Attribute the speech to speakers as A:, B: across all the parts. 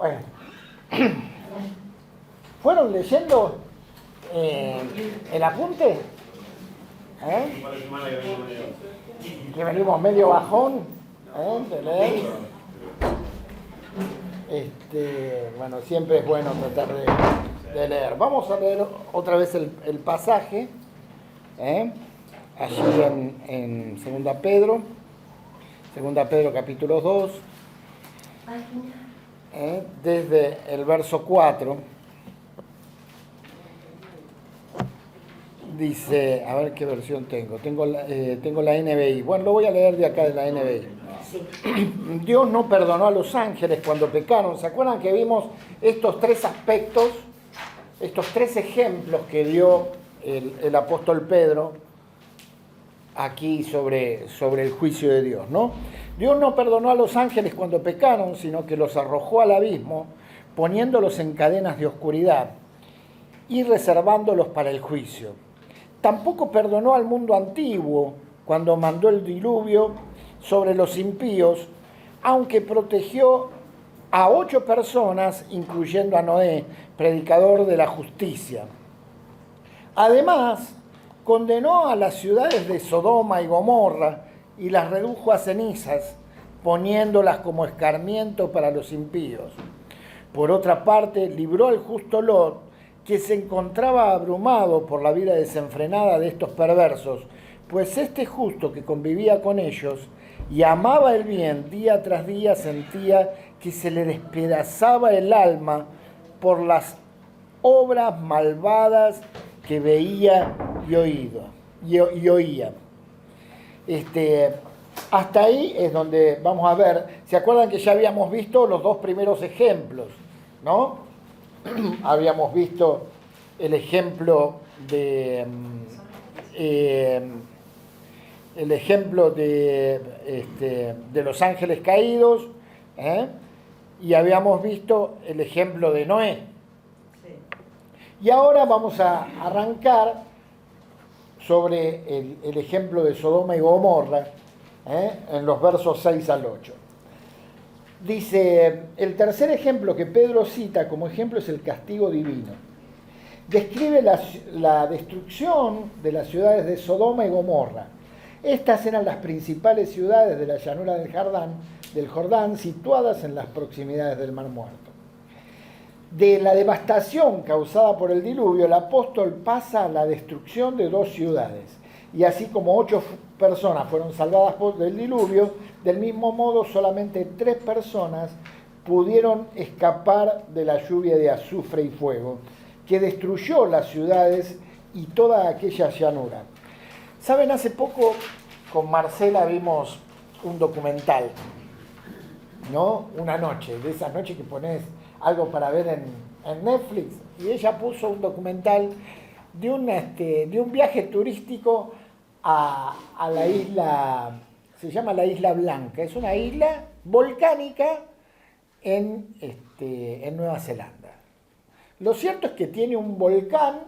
A: Bueno, ¿fueron leyendo el apunte? Que venimos medio bajón de leer. Bueno, siempre es bueno tratar de leer. Vamos a leer otra vez el pasaje, allí en 2 Pedro capítulo 2, desde el verso 4. Dice, a ver qué versión tengo. Tengo la NBI. Bueno, lo voy a leer de acá de la NBI. Dios no perdonó a los ángeles cuando pecaron. ¿Se acuerdan que vimos estos tres aspectos, estos tres ejemplos que dio el apóstol Pedro aquí sobre el juicio de Dios, ¿no? Dios no perdonó a los ángeles cuando pecaron, sino que los arrojó al abismo, poniéndolos en cadenas de oscuridad y reservándolos para el juicio. Tampoco perdonó al mundo antiguo cuando mandó el diluvio sobre los impíos, aunque protegió a 8 personas, incluyendo a Noé, predicador de la justicia. Además, condenó a las ciudades de Sodoma y Gomorra y las redujo a cenizas, poniéndolas como escarmiento para los impíos. Por otra parte, libró al justo Lot, que se encontraba abrumado por la vida desenfrenada de estos perversos, pues este justo que convivía con ellos y amaba el bien, día tras día sentía que se le despedazaba el alma por las obras malvadas que veía y oía. Hasta ahí es donde vamos a ver. ¿Se acuerdan que ya habíamos visto los 2 primeros ejemplos, no? Habíamos visto el ejemplo de los ángeles caídos, y habíamos visto el ejemplo de Noé. Y ahora vamos a arrancar sobre el ejemplo de Sodoma y Gomorra, en los versos 6 al 8. Dice, el tercer ejemplo que Pedro cita como ejemplo es el castigo divino. Describe la destrucción de las ciudades de Sodoma y Gomorra. Estas eran las principales ciudades de la llanura del Jordán, situadas en las proximidades del Mar Muerto. De la devastación causada por el diluvio, el apóstol pasa a la destrucción de 2 ciudades. Y así como 8 personas fueron salvadas del diluvio, del mismo modo solamente 3 personas pudieron escapar de la lluvia de azufre y fuego, que destruyó las ciudades y toda aquella llanura. Saben, hace poco con Marcela vimos un documental, ¿no? Una noche, de esas noches que pones algo para ver en Netflix, y ella puso un documental de un viaje turístico a la isla, se llama la Isla Blanca, es una isla volcánica en Nueva Zelanda. Lo cierto es que tiene un volcán,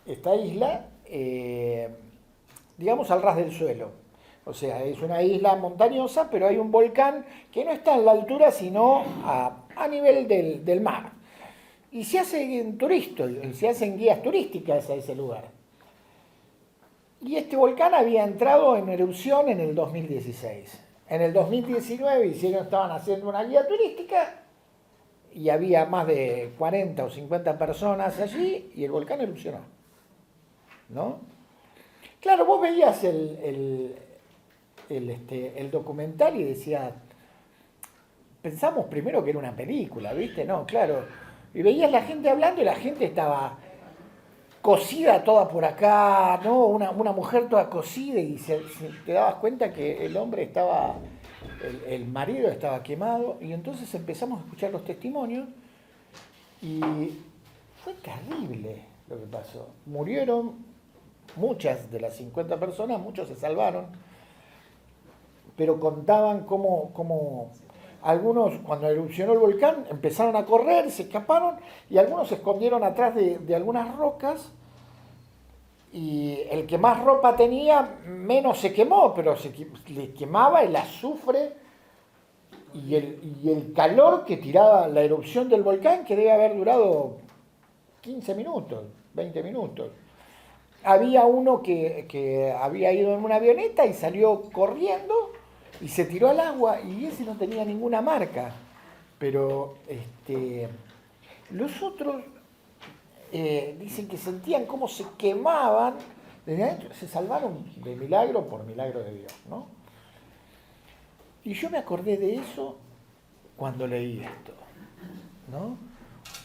A: esta isla, digamos al ras del suelo. O sea, es una isla montañosa, pero hay un volcán que no está en la altura, sino a nivel del mar. Y se hacen guías turísticas a ese lugar. Y este volcán había entrado en erupción en el 2016. En el 2019 estaban haciendo una guía turística y había más de 40 o 50 personas allí y el volcán erupcionó, ¿no? Claro, vos veías el documental y decías, pensamos primero que era una película, ¿viste? No, claro. Y veías la gente hablando y la gente estaba cocida toda por acá, ¿no? Una mujer toda cocida y te dabas cuenta que el hombre estaba, el marido estaba quemado, y entonces empezamos a escuchar los testimonios y fue terrible lo que pasó. Murieron muchas de las 50 personas, muchos se salvaron, pero contaban cómo algunos, cuando erupcionó el volcán, empezaron a correr, se escaparon, y algunos se escondieron atrás de algunas rocas, y el que más ropa tenía, menos se quemó, pero le quemaba el azufre y el calor que tiraba la erupción del volcán, que debe haber durado 15 minutos, 20 minutos. Había uno que había ido en una avioneta y salió corriendo y se tiró al agua, y ese no tenía ninguna marca. Pero los otros dicen que sentían cómo se quemaban desde adentro. Se salvaron de milagro por milagro de Dios, ¿no? Y yo me acordé de eso cuando leí esto, ¿no?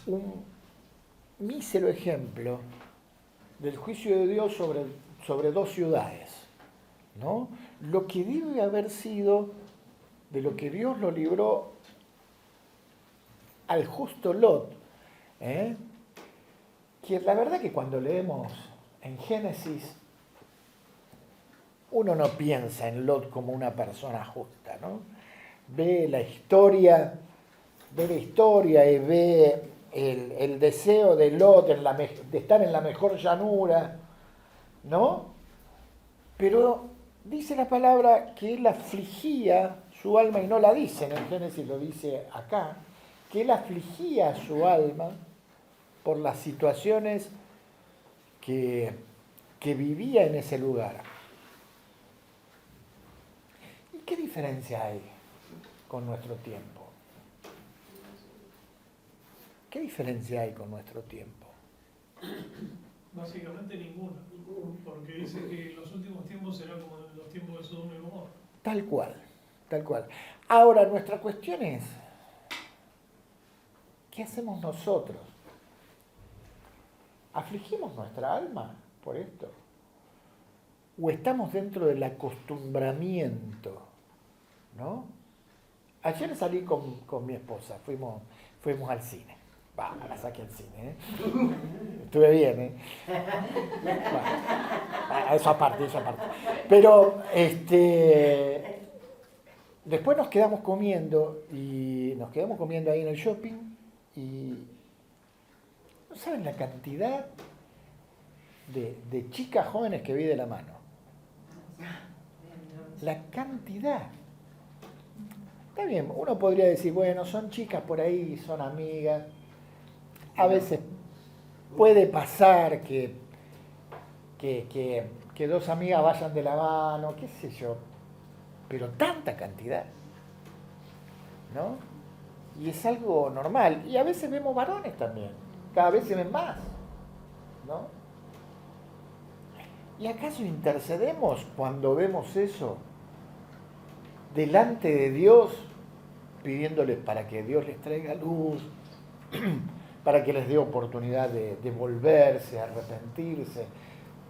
A: Un mísero ejemplo del juicio de Dios sobre dos ciudades, ¿no? Lo que debe haber sido de lo que Dios lo libró al justo Lot, que la verdad que cuando leemos en Génesis, uno no piensa en Lot como una persona justa, ¿no? Ve la historia y ve el deseo de Lot de estar en la mejor llanura, ¿no? Pero dice la palabra que él afligía su alma, y no la dice en el Génesis, lo dice acá, que él afligía su alma por las situaciones que vivía en ese lugar. ¿Y qué diferencia hay con nuestro tiempo? ¿Qué diferencia hay con nuestro tiempo?
B: Básicamente ninguna, porque dice que los últimos tiempos serán como los tiempos de Sodoma y Gomorra.
A: Tal cual, tal cual. Ahora, nuestra cuestión es, ¿qué hacemos nosotros? ¿Afligimos nuestra alma por esto? ¿O estamos dentro del acostumbramiento? ¿No? Ayer salí con mi esposa, fuimos al cine. La saqué al cine, Estuve bien, Eso aparte. Pero, después nos quedamos comiendo ahí en el shopping, y no saben la cantidad de chicas jóvenes que vi de la mano. La cantidad. Está bien, uno podría decir, bueno, son chicas por ahí, son amigas. A veces puede pasar que dos amigas vayan de la mano, qué sé yo, pero tanta cantidad, ¿no? Y es algo normal. Y a veces vemos varones también, cada vez se ven más, ¿no? ¿Y acaso intercedemos cuando vemos eso delante de Dios, pidiéndoles para que Dios les traiga luz, para que les dé oportunidad de volverse, arrepentirse,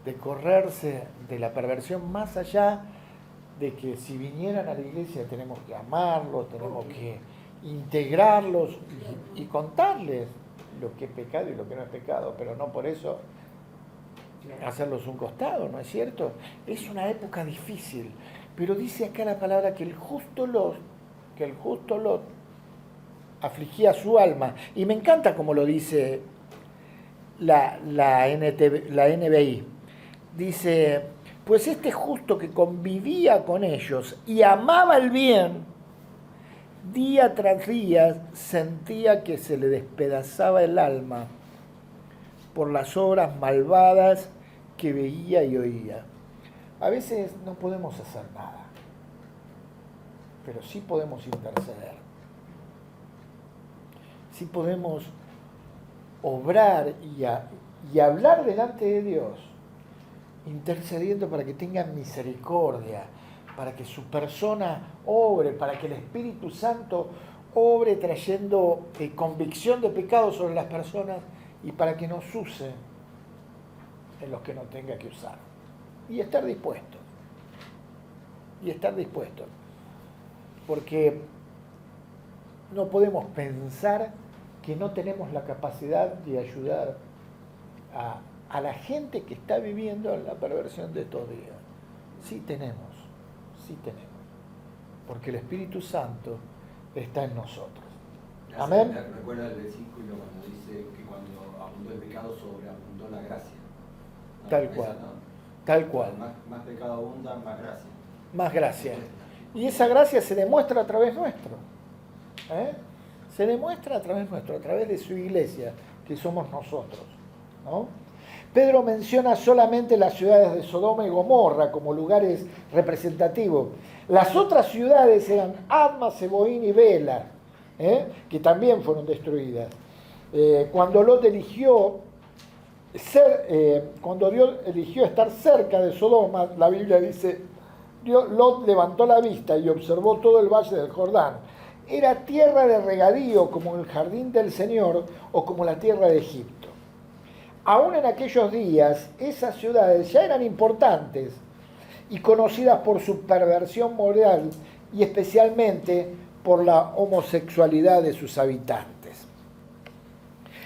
A: de correrse de la perversión, más allá de que si vinieran a la iglesia tenemos que amarlos, tenemos que integrarlos y contarles lo que es pecado y lo que no es pecado, pero no por eso hacerlos un costado, ¿no es cierto? Es una época difícil, pero dice acá la palabra que el justo Lot afligía su alma. Y me encanta como lo dice la NBI. Dice, pues este justo que convivía con ellos y amaba el bien, día tras día sentía que se le despedazaba el alma por las obras malvadas que veía y oía. A veces no podemos hacer nada, pero sí podemos interceder. Sí podemos obrar y hablar delante de Dios, intercediendo para que tengan misericordia, para que su persona obre, para que el Espíritu Santo obre trayendo convicción de pecado sobre las personas, y para que nos use en los que no tenga que usar. Y estar dispuestos. Porque no podemos pensar que no tenemos la capacidad de ayudar a la gente que está viviendo en la perversión de estos días. Sí tenemos. Porque el Espíritu Santo está en nosotros. Amén.
C: Recuerda el versículo cuando dice que cuando abundó el pecado, sobreabundó la gracia. ¿No?
A: Tal cual. Tal cual.
C: Más pecado abunda, más gracia.
A: Más gracia. Y esa gracia se demuestra a través nuestro. ¿eh? Se demuestra a través nuestro, a través de su iglesia, que somos nosotros, ¿no? Pedro menciona solamente las ciudades de Sodoma y Gomorra como lugares representativos. Las otras ciudades eran Adma, Seboín y Bela, que también fueron destruidas. Cuando Dios eligió estar cerca de Sodoma, la Biblia dice, Lot levantó la vista y observó todo el valle del Jordán. Era tierra de regadío como el jardín del Señor o como la tierra de Egipto. Aún en aquellos días, esas ciudades ya eran importantes y conocidas por su perversión moral y especialmente por la homosexualidad de sus habitantes.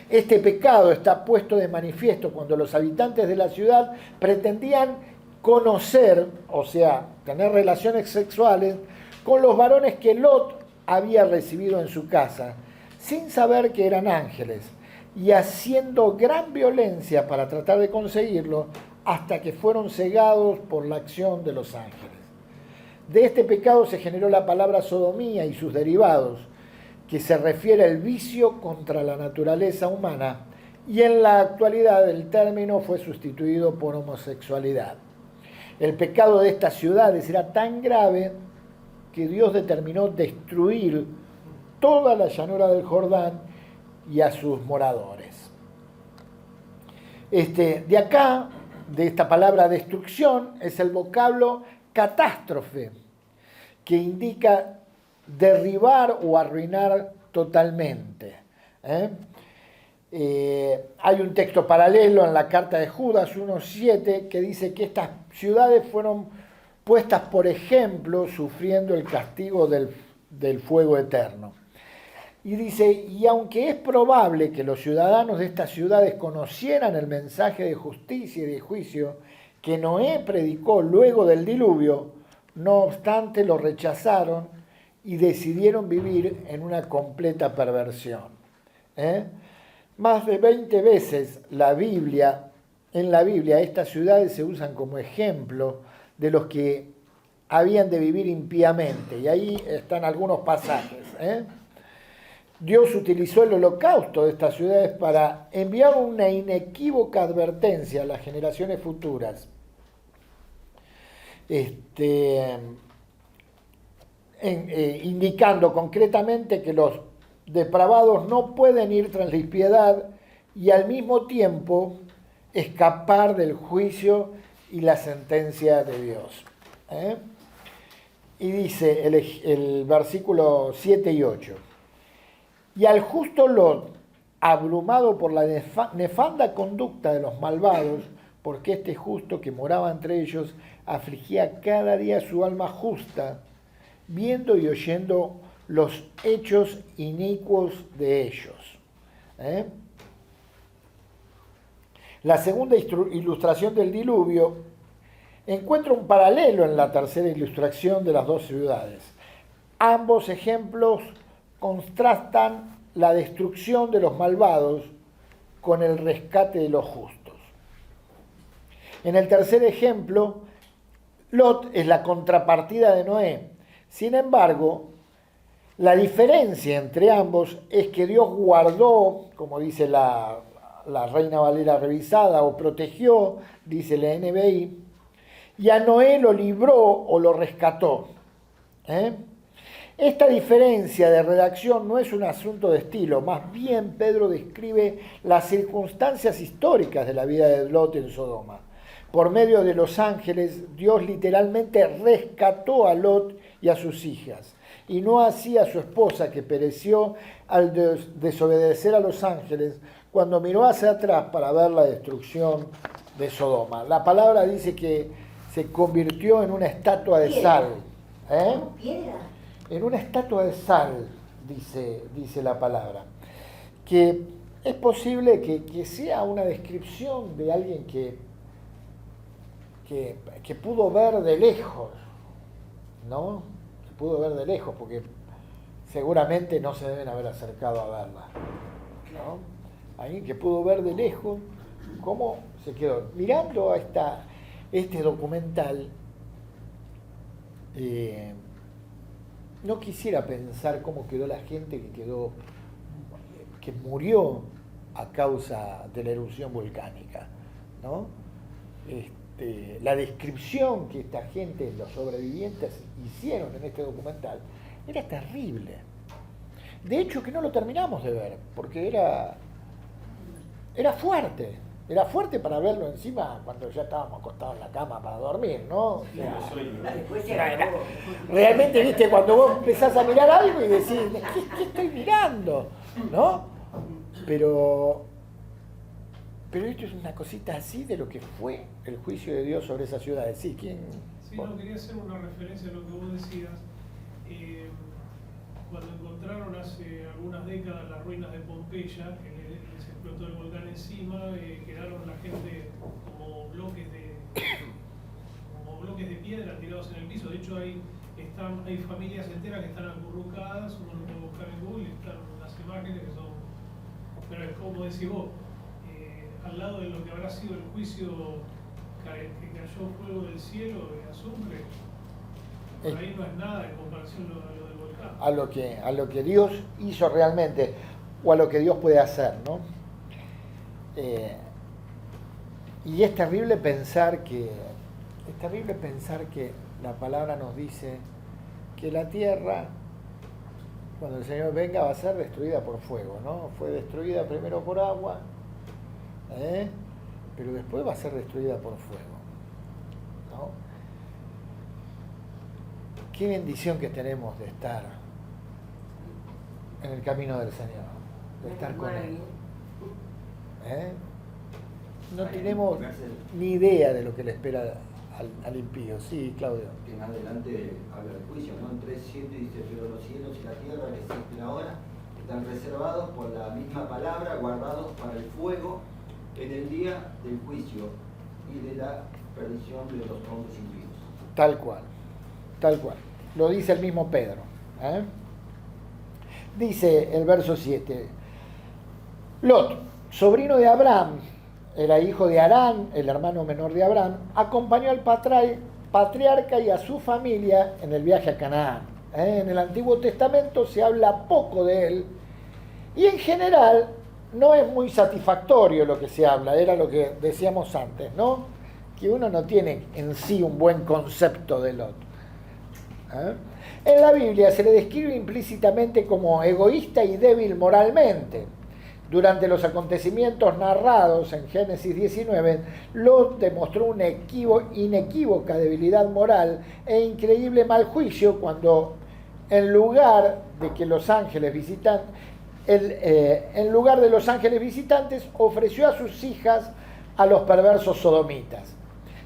A: Este pecado está puesto de manifiesto cuando los habitantes de la ciudad pretendían conocer, o sea, tener relaciones sexuales con los varones que Lot había recibido en su casa, sin saber que eran ángeles, y haciendo gran violencia para tratar de conseguirlo, hasta que fueron cegados por la acción de los ángeles. De este pecado se generó la palabra sodomía y sus derivados, que se refiere al vicio contra la naturaleza humana, y en la actualidad el término fue sustituido por homosexualidad. El pecado de estas ciudades era tan grave que Dios determinó destruir toda la llanura del Jordán y a sus moradores. De acá, de esta palabra destrucción, es el vocablo catástrofe, que indica derribar o arruinar totalmente. Hay un texto paralelo en la carta de Judas 1:7 que dice que estas ciudades fueron puestas por ejemplo sufriendo el castigo del fuego eterno. Y dice, y aunque es probable que los ciudadanos de estas ciudades conocieran el mensaje de justicia y de juicio que Noé predicó luego del diluvio, no obstante lo rechazaron y decidieron vivir en una completa perversión. Más de 20 veces en la Biblia estas ciudades se usan como ejemplo de los que habían de vivir impíamente, y ahí están algunos pasajes. Dios utilizó el holocausto de estas ciudades para enviar una inequívoca advertencia a las generaciones futuras, indicando concretamente que los depravados no pueden ir tras la impiedad y al mismo tiempo escapar del juicio y la sentencia de Dios. Y dice el versículo 7 y 8. Y al justo Lot, abrumado por la nefanda conducta de los malvados, porque este justo que moraba entre ellos afligía cada día su alma justa, viendo y oyendo los hechos inicuos de ellos. La segunda ilustración del diluvio encuentra un paralelo en la tercera ilustración de las dos ciudades. Ambos ejemplos contrastan la destrucción de los malvados con el rescate de los justos. En el tercer ejemplo, Lot es la contrapartida de Noé. Sin embargo, la diferencia entre ambos es que Dios guardó, como dice la Reina Valera revisada, o protegió, dice la NBI, y a Noé lo libró o lo rescató. Esta diferencia de redacción no es un asunto de estilo, más bien Pedro describe las circunstancias históricas de la vida de Lot en Sodoma. Por medio de los ángeles, Dios literalmente rescató a Lot y a sus hijas, y no así a su esposa, que pereció al desobedecer a los ángeles cuando miró hacia atrás para ver la destrucción de Sodoma. La palabra dice que se convirtió en una estatua de sal.
D: ¿Piedra?
A: En una estatua de sal, dice la palabra, que es posible que sea una descripción de alguien que pudo ver de lejos, ¿no? Que pudo ver de lejos, porque seguramente no se deben haber acercado a verla, ¿no? Alguien que pudo ver de lejos cómo se quedó. Mirando a este documental, no quisiera pensar cómo quedó la gente que murió a causa de la erupción volcánica, ¿no? La descripción que esta gente, los sobrevivientes, hicieron en este documental era terrible. De hecho, que no lo terminamos de ver, porque era fuerte para verlo encima cuando ya estábamos acostados en la cama para dormir, ¿no? O sea,
D: Después se
A: era-
D: acabó.
A: realmente, viste, cuando vos empezás a mirar algo y decís, ¿qué estoy mirando? ¿No? Pero esto es una cosita así de lo que fue el juicio de Dios sobre esas ciudades. Sí, ¿quién?
B: Sí, no, quería hacer una referencia a lo que vos decías. Cuando encontraron hace algunas décadas las ruinas de Pompeya, que les explotó el volcán encima, quedaron la gente como bloques de piedra tirados en el piso. De hecho, hay familias enteras que están acurrucadas, uno lo puede buscar en Google y están las imágenes que son... Pero es como decís vos, al lado de lo que habrá sido el juicio que cayó fuego del cielo de azufre, por ahí no es nada en comparación a lo del volcán.
A: A lo que Dios hizo realmente, o a lo que Dios puede hacer, ¿no? Y es terrible pensar que la palabra nos dice que la tierra, cuando el Señor venga, va a ser destruida por fuego, ¿no? Fue destruida primero por agua, pero después va a ser destruida por fuego, ¿no? Qué bendición que tenemos de estar en el camino del Señor, de estar con Él. No tenemos ni idea de lo que le espera al impío. Sí, Claudio.
C: Que más adelante habla del juicio, ¿no? En 3:7 dice, pero los cielos y la tierra que existen ahora están reservados por la misma palabra, guardados para el fuego en el día del juicio y de la perdición de los hombres impíos.
A: Tal cual. Lo dice el mismo Pedro. Dice el verso 7. Lot, sobrino de Abraham, era hijo de Harán, el hermano menor de Abraham, acompañó al patriarca y a su familia en el viaje a Canaán. En el Antiguo Testamento se habla poco de él y en general no es muy satisfactorio lo que se habla, era lo que decíamos antes, ¿no? Que uno no tiene en sí un buen concepto de Lot. En la Biblia se le describe implícitamente como egoísta y débil moralmente. Durante los acontecimientos narrados en Génesis 19, Lot demostró una inequívoca debilidad moral e increíble mal juicio cuando, en lugar de los ángeles visitantes, ofreció a sus hijas a los perversos sodomitas,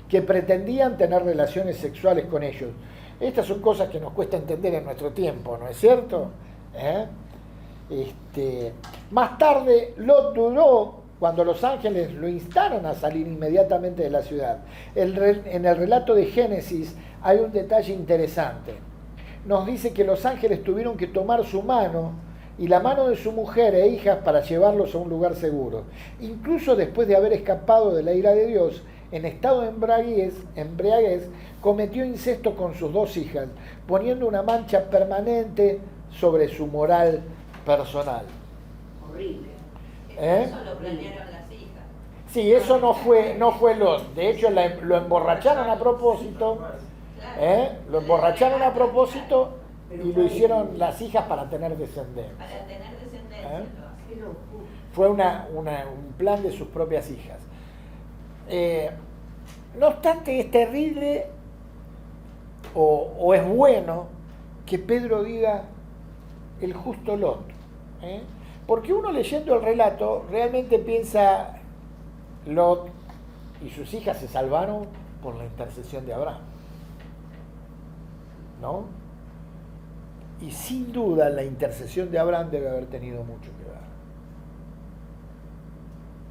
A: que pretendían tener relaciones sexuales con ellos. Estas son cosas que nos cuesta entender en nuestro tiempo, ¿no es cierto? Más tarde, Lot dudó cuando los ángeles lo instaron a salir inmediatamente de la ciudad. En el relato de Génesis hay un detalle interesante. Nos dice que los ángeles tuvieron que tomar su mano y la mano de su mujer e hijas para llevarlos a un lugar seguro. Incluso después de haber escapado de la ira de Dios, en estado de embriaguez, cometió incesto con sus dos hijas, poniendo una mancha permanente sobre su moral personal.
D: Horrible.
E: Eso lo planearon las hijas.
A: Sí, eso no fue Lot. De hecho, lo emborracharon a propósito. Lo emborracharon a propósito y lo hicieron las hijas para tener descendencia.
E: Para tener descendencia.
D: Qué locura.
A: Fue un plan de sus propias hijas. No obstante, es terrible o es bueno que Pedro diga el justo Lot. Porque uno leyendo el relato realmente piensa Lot y sus hijas se salvaron por la intercesión de Abraham, ¿no? Y sin duda la intercesión de Abraham debe haber tenido mucho que ver.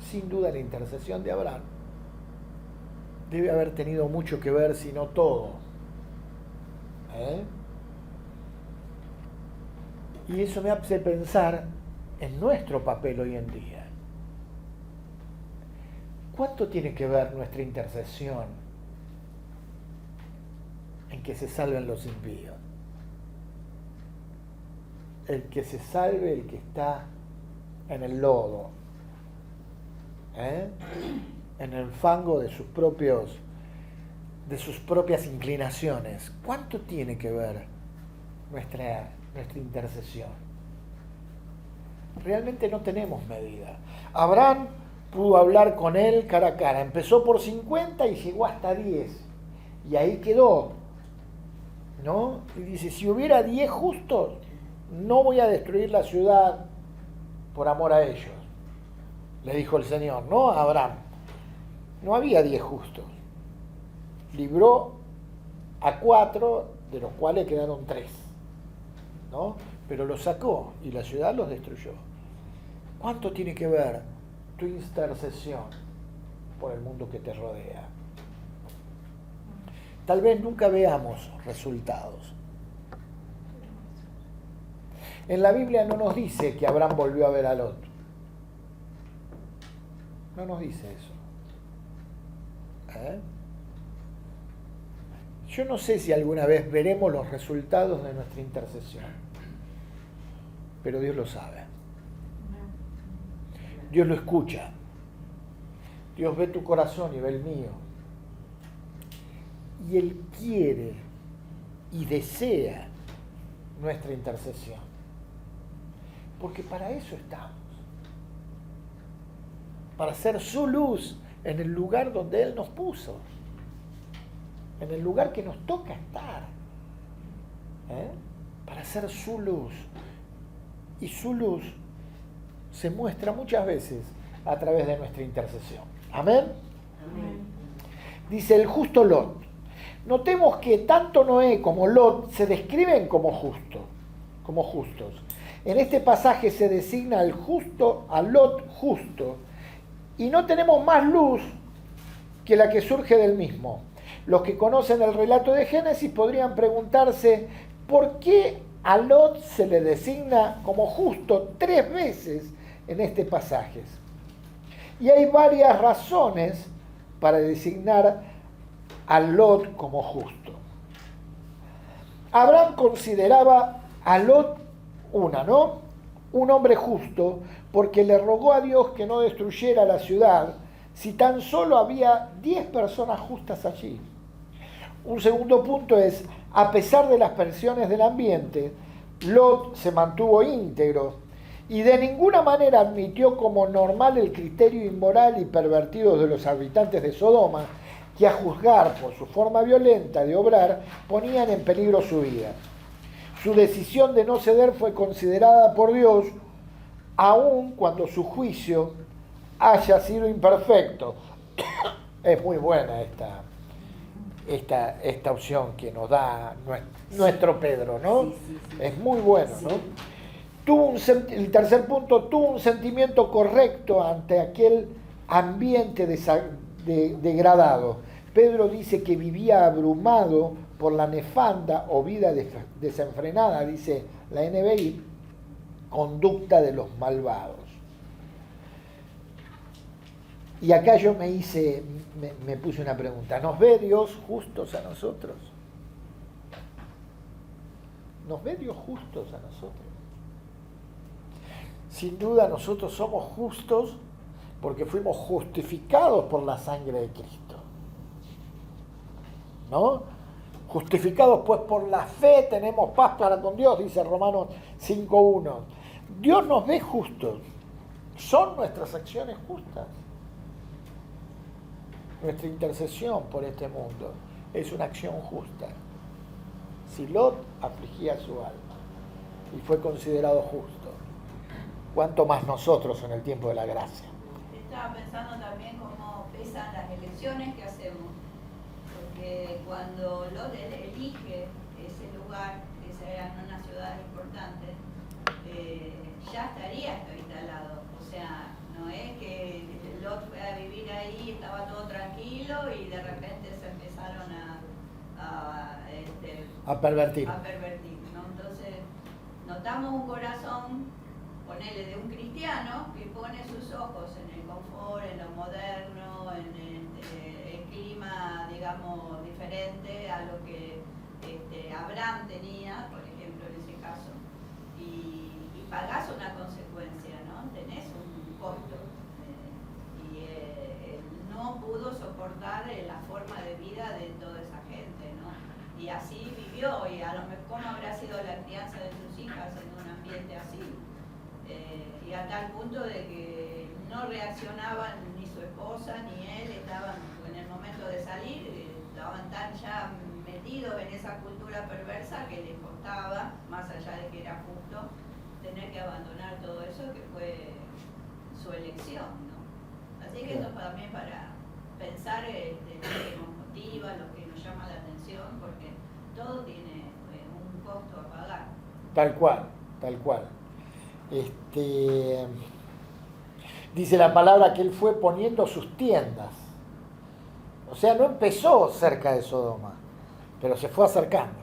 A: Sin duda la intercesión de Abraham debe haber tenido mucho que ver, si no todo. Y eso me hace pensar en nuestro papel hoy en día. ¿Cuánto tiene que ver nuestra intercesión en que se salven los impíos? el que se salve el que está en el lodo, en el fango de sus propias inclinaciones. ¿Cuánto tiene que ver nuestra intercesión? Realmente no tenemos medida. Abraham pudo hablar con él cara a cara. Empezó por 50 y llegó hasta 10. Y ahí quedó, ¿no? Y dice, si hubiera 10 justos, no voy a destruir la ciudad por amor a ellos. Le dijo el Señor, ¿no? A Abraham. No había 10 justos. Libró a 4, de los cuales quedaron 3, ¿no? Pero los sacó y la ciudad los destruyó. ¿Cuánto tiene que ver tu intercesión por el mundo que te rodea? Tal vez nunca veamos resultados. En la Biblia no nos dice que Abraham volvió a ver a Lot. No nos dice eso. Yo no sé si alguna vez veremos los resultados de nuestra intercesión, pero Dios lo sabe. Dios lo escucha. Dios ve tu corazón y ve el mío. Y Él quiere y desea nuestra intercesión. Porque para eso estamos. Para ser su luz en el lugar donde Él nos puso. En el lugar que nos toca estar. Para ser su luz. Y su luz se muestra muchas veces a través de nuestra intercesión. ¿Amén?
D: Amén.
A: Dice el justo Lot. Notemos que tanto Noé como Lot se describen como justos. En este pasaje se designa al justo, a Lot justo, y no tenemos más luz que la que surge del mismo. Los que conocen el relato de Génesis podrían preguntarse por qué a Lot se le designa como justo 3 veces en este pasaje. Y hay varias razones para designar a Lot como justo. Abraham consideraba a Lot un hombre justo, porque le rogó a Dios que no destruyera la ciudad si tan solo había 10 personas justas allí. Un segundo punto es, a pesar de las presiones del ambiente, Lot se mantuvo íntegro y de ninguna manera admitió como normal el criterio inmoral y pervertido de los habitantes de Sodoma, que a juzgar por su forma violenta de obrar, ponían en peligro su vida. Su decisión de no ceder fue considerada por Dios, aun cuando su juicio haya sido imperfecto. Es muy buena esta opción que nos da nuestro Pedro, ¿no?
D: Sí.
A: Es muy bueno, ¿no? El tercer punto, tuvo un sentimiento correcto ante aquel ambiente degradado. Pedro dice que vivía abrumado por la nefanda o vida desenfrenada, dice la NBI, conducta de los malvados. Y acá yo me puse una pregunta. ¿Nos ve Dios justos a nosotros? ¿Nos ve Dios justos a nosotros? Sin duda nosotros somos justos porque fuimos justificados por la sangre de Cristo. ¿No? Justificados pues por la fe tenemos paz para con Dios, dice Romanos 5:1. Dios nos ve justos. Son nuestras acciones justas. Nuestra intercesión por este mundo es una acción justa. Si Lot afligía su alma y fue considerado justo, ¿cuánto más nosotros en el tiempo de la gracia?
E: Estaba pensando también cómo pesan las elecciones que hacemos. Porque cuando Lot elige ese lugar, que era una ciudad importante, ya estaría esto instalado. O sea, no es que Lot fue a vivir ahí, estaba todo tranquilo y de repente se empezaron
A: a pervertir.
E: ¿No? Entonces, notamos un corazón, ponele, de un cristiano que pone sus ojos en el confort, en lo moderno, en el clima, digamos, diferente a lo que Abraham tenía, por ejemplo, en ese caso. Y pagás una consecuencia, ¿no? Tenés un costo. Él no pudo soportar la forma de vida de toda esa gente, ¿no? Y así vivió, y a lo mejor cómo habrá sido la crianza de sus hijas en un ambiente así. Y a tal punto de que no reaccionaban ni su esposa ni él, estaban en el momento de salir, estaban tan ya metidos en esa cultura perversa que les costaba, más allá de que era justo, tener que abandonar todo eso que fue su elección, ¿no? Así que eso también para pensar lo que nos motiva, lo que nos llama la atención, porque todo tiene un costo a pagar.
A: Tal cual, tal cual. Dice la palabra que él fue poniendo sus tiendas. O sea, no empezó cerca de Sodoma, pero se fue acercando,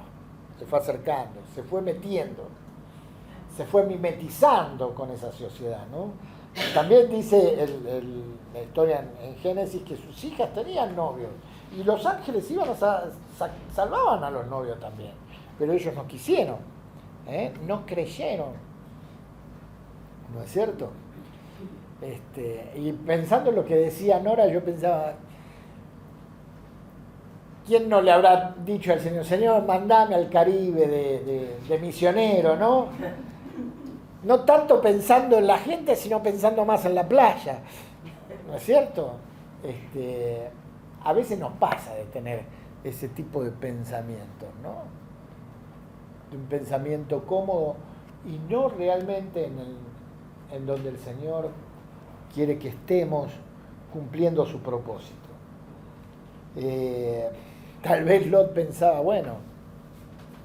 A: se fue metiendo, se fue mimetizando con esa sociedad, ¿no? También dice la historia en Génesis que sus hijas tenían novios y los ángeles iban salvaban a los novios también, pero ellos no quisieron, no creyeron, ¿no es cierto? Y pensando en lo que decía Nora, yo pensaba, ¿quién no le habrá dicho al Señor, Señor, mandame al Caribe de misionero, ¿no? No tanto pensando en la gente, sino pensando más en la playa, ¿no es cierto? A veces nos pasa de tener ese tipo de pensamientos, ¿no? De un pensamiento cómodo y no realmente en donde el Señor quiere que estemos cumpliendo su propósito. Tal vez Lot pensaba, bueno,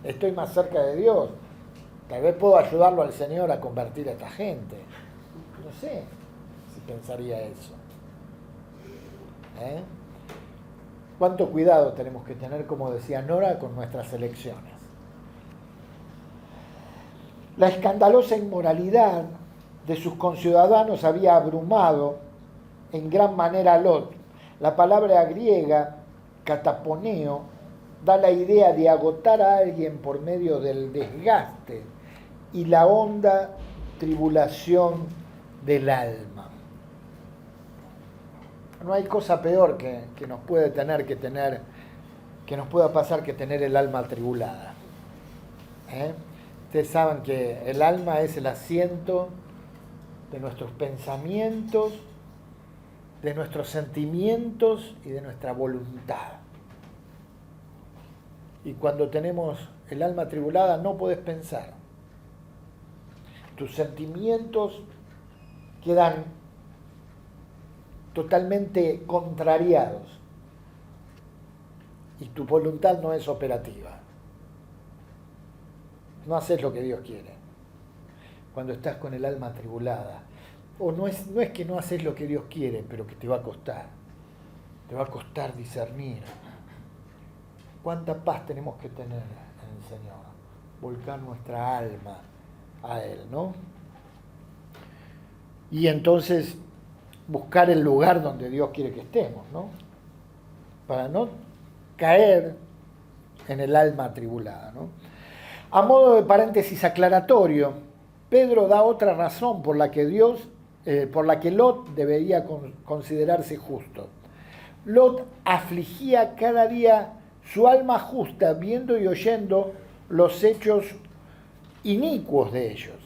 A: estoy más cerca de Dios, tal vez puedo ayudarlo al Señor a convertir a esta gente. No sé si pensaría eso. ¿Cuánto cuidado tenemos que tener, como decía Nora, con nuestras elecciones? La escandalosa inmoralidad de sus conciudadanos había abrumado en gran manera a Lot. La palabra griega, cataponeo, da la idea de agotar a alguien por medio del desgaste y la honda tribulación del alma. No hay cosa peor que nos puede que nos pueda pasar que tener el alma atribulada. Ustedes saben que el alma es el asiento de nuestros pensamientos, de nuestros sentimientos y de nuestra voluntad. Y cuando tenemos el alma atribulada no podés pensar. Tus sentimientos quedan totalmente contrariados y tu voluntad no es operativa. No haces lo que Dios quiere cuando estás con el alma atribulada. O no es que no haces lo que Dios quiere, pero que te va a costar discernir. ¿Cuánta paz tenemos que tener en el Señor? Volcar nuestra alma a Él, ¿no? Y entonces buscar el lugar donde Dios quiere que estemos, ¿no? Para no caer en el alma atribulada, ¿no? A modo de paréntesis aclaratorio, Pedro da otra razón por la que Lot debería considerarse justo. Lot afligía cada día su alma justa viendo y oyendo los hechos inicuos de ellos.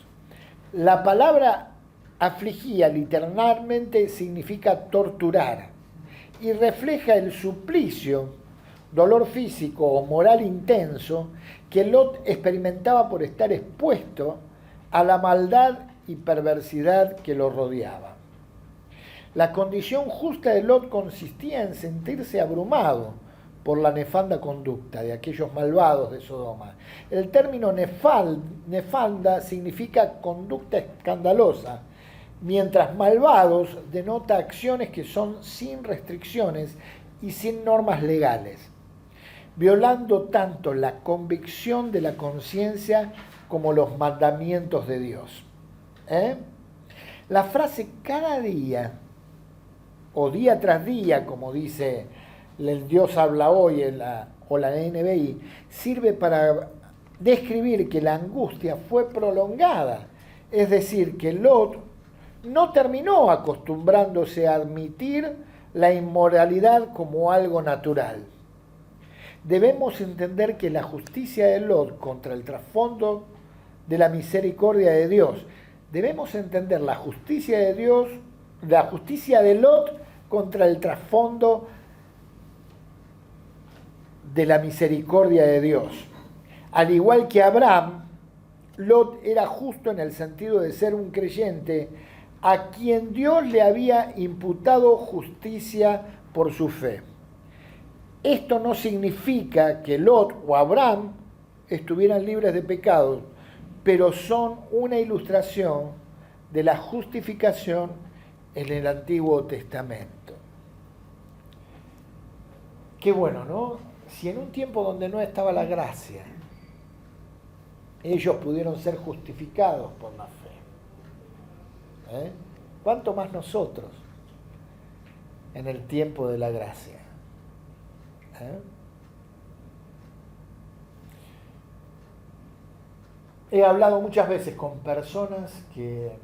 A: La palabra afligía literalmente significa torturar y refleja el suplicio, dolor físico o moral intenso que Lot experimentaba por estar expuesto a la maldad y perversidad que lo rodeaba. La condición justa de Lot consistía en sentirse abrumado por la nefanda conducta de aquellos malvados de Sodoma. El término nefanda significa conducta escandalosa, mientras malvados denota acciones que son sin restricciones y sin normas legales, violando tanto la convicción de la conciencia como los mandamientos de Dios. La frase cada día, o día tras día, como dice el Dios habla hoy o la NBI, sirve para describir que la angustia fue prolongada Es decir, que Lot no terminó acostumbrándose a admitir la inmoralidad como algo natural. Debemos entender que la justicia de Lot contra el trasfondo de la misericordia de Dios. Debemos entender la justicia de Dios, la justicia de Lot contra el trasfondo de la misericordia de Dios. Al igual que Abraham, Lot era justo en el sentido de ser un creyente a quien Dios le había imputado justicia por su fe. Esto no significa que Lot o Abraham estuvieran libres de pecados, pero son una ilustración de la justificación en el Antiguo Testamento. Qué bueno, ¿no? Si en un tiempo donde no estaba la gracia, ellos pudieron ser justificados por la fe, ¿cuánto más nosotros en el tiempo de la gracia? He hablado muchas veces con personas que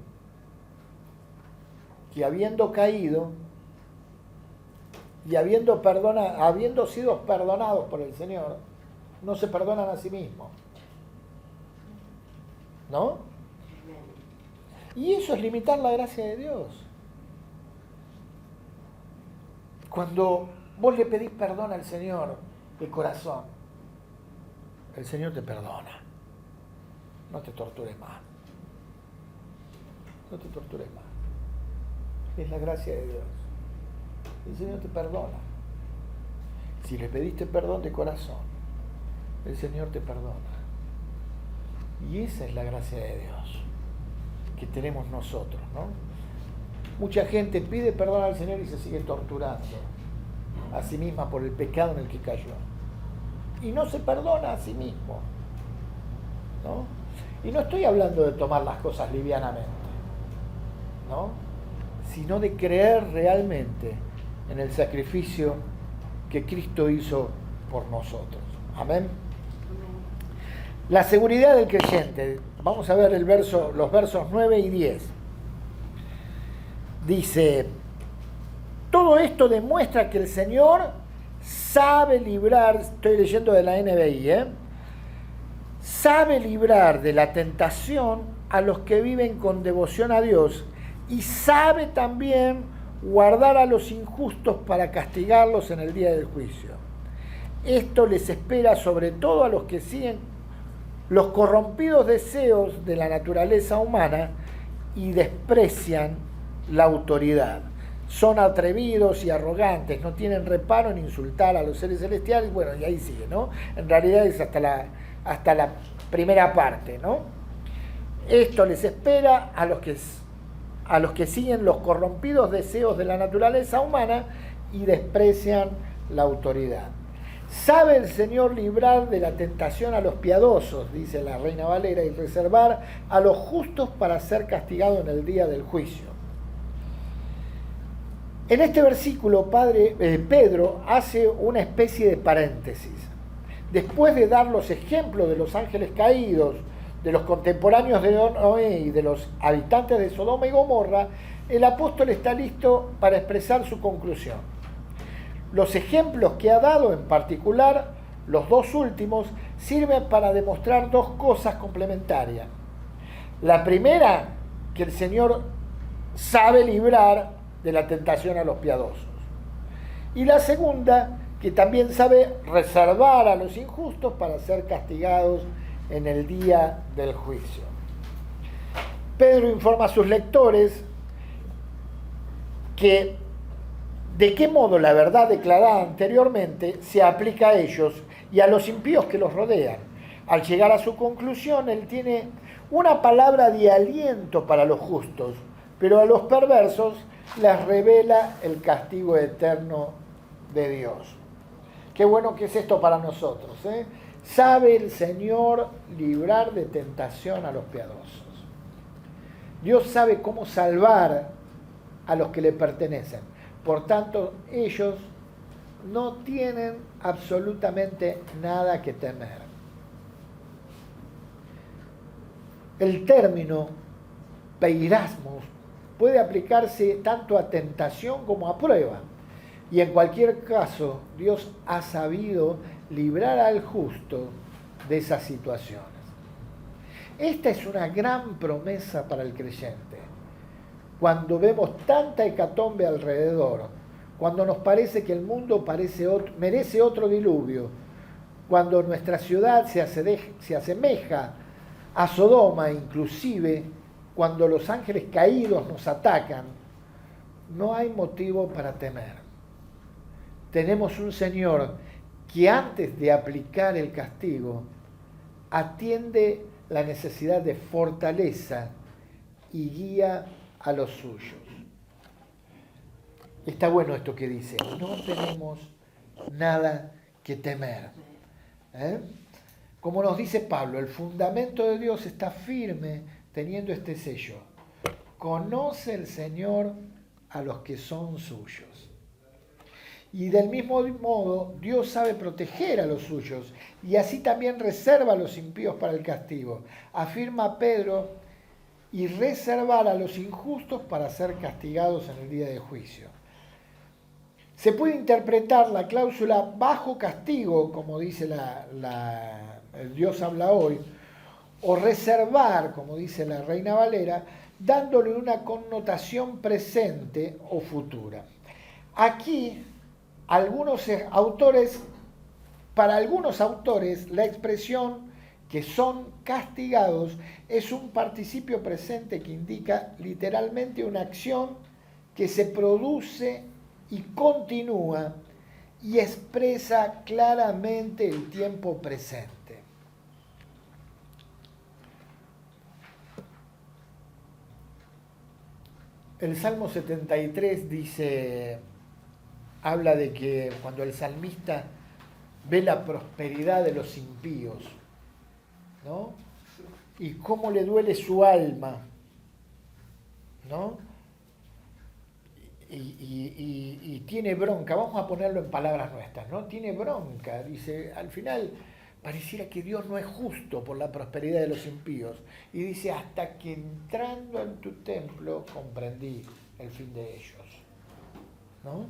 A: habiendo caído y habiendo sido perdonados por el Señor, no se perdonan a sí mismos. ¿No? Y eso es limitar la gracia de Dios. Cuando vos le pedís perdón al Señor de corazón, el Señor te perdona. No te tortures más. No te tortures más. Es la gracia de Dios. El Señor te perdona. Si le pediste perdón de corazón, el Señor te perdona. Y esa es la gracia de Dios que tenemos nosotros, ¿no? Mucha gente pide perdón al Señor y se sigue torturando a sí misma por el pecado en el que cayó. Y no se perdona a sí mismo, ¿no? Y no estoy hablando de tomar las cosas livianamente, ¿no? Sino de creer realmente en el sacrificio que Cristo hizo por nosotros. Amén. La seguridad del creyente. Vamos a ver los versos 9 y 10. Dice, todo esto demuestra que el Señor sabe librar, estoy leyendo de la NBI, sabe librar de la tentación a los que viven con devoción a Dios y sabe también guardar a los injustos para castigarlos en el día del juicio. Esto les espera sobre todo a los que siguen los corrompidos deseos de la naturaleza humana y desprecian la autoridad. Son atrevidos y arrogantes, no tienen reparo en insultar a los seres celestiales. Bueno, y ahí sigue, ¿no? En realidad es hasta la primera parte, ¿no? Esto les espera a los que siguen los corrompidos deseos de la naturaleza humana y desprecian la autoridad. Sabe el Señor librar de la tentación a los piadosos, dice la Reina Valera, y reservar a los justos para ser castigados en el día del juicio. En este versículo, Pedro hace una especie de paréntesis. Después de dar los ejemplos de los ángeles caídos, de los contemporáneos de Noé y de los habitantes de Sodoma y Gomorra, el apóstol está listo para expresar su conclusión. Los ejemplos que ha dado, en particular los dos últimos, sirven para demostrar dos cosas complementarias. La primera, que el Señor sabe librar de la tentación a los piadosos. Y la segunda, que también sabe reservar a los injustos para ser castigados en el día del juicio. Pedro informa a sus lectores que de qué modo la verdad declarada anteriormente se aplica a ellos y a los impíos que los rodean. Al llegar a su conclusión, él tiene una palabra de aliento para los justos, pero a los perversos les revela el castigo eterno de Dios. Qué bueno que es esto para nosotros, ¿eh? Sabe el Señor librar de tentación a los piadosos. Dios sabe cómo salvar a los que le pertenecen. Por tanto, ellos no tienen absolutamente nada que temer. El término peirasmos, puede aplicarse tanto a tentación como a prueba. Y en cualquier caso, Dios ha sabido librar al justo de esas situaciones. Esta es una gran promesa para el creyente. Cuando vemos tanta hecatombe alrededor, cuando nos parece que el mundo merece otro diluvio, cuando nuestra ciudad se asemeja a Sodoma, inclusive cuando los ángeles caídos nos atacan, no hay motivo para temer. Tenemos un Señor que antes de aplicar el castigo atiende la necesidad de fortaleza y guía a los suyos. Está bueno esto que dice, no tenemos nada que temer. Como nos dice Pablo, el fundamento de Dios está firme teniendo este sello. Conoce el Señor a los que son suyos. Y del mismo modo, Dios sabe proteger a los suyos y así también reserva a los impíos para el castigo. Afirma Pedro, y reservar a los injustos para ser castigados en el día de juicio. Se puede interpretar la cláusula bajo castigo, como dice el Dios habla hoy, o reservar, como dice la Reina Valera, dándole una connotación presente o futura. Aquí, para algunos autores, la expresión que son castigados es un participio presente que indica literalmente una acción que se produce y continúa y expresa claramente el tiempo presente. El Salmo 73 habla de que cuando el salmista ve la prosperidad de los impíos, ¿no? Y cómo le duele su alma, ¿no? Y tiene bronca, vamos a ponerlo en palabras nuestras, ¿no? Tiene bronca, dice, al final pareciera que Dios no es justo por la prosperidad de los impíos. Y dice, hasta que entrando en tu templo comprendí el fin de ellos, ¿no?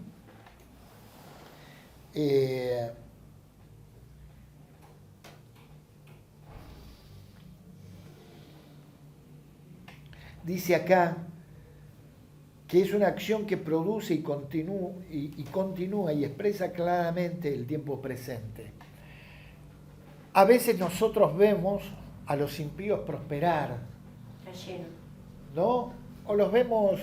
A: Dice acá que es una acción que produce y continúa y expresa claramente el tiempo presente. A veces nosotros vemos a los impíos prosperar, ¿no? O los vemos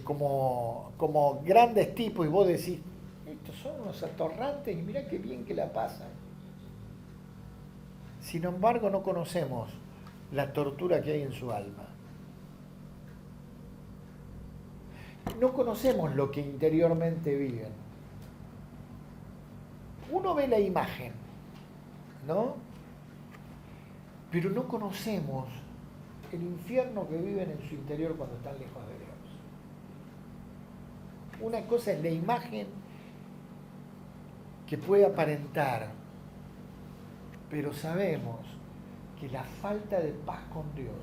A: como grandes tipos y vos decís, estos son unos atorrantes y mirá qué bien que la pasan. Sin embargo, no conocemos la tortura que hay en su alma. No conocemos lo que interiormente viven. Uno ve la imagen, ¿no? Pero no conocemos el infierno que viven en su interior cuando están lejos de Dios. Una cosa es la imagen que puede aparentar, pero sabemos que la falta de paz con Dios,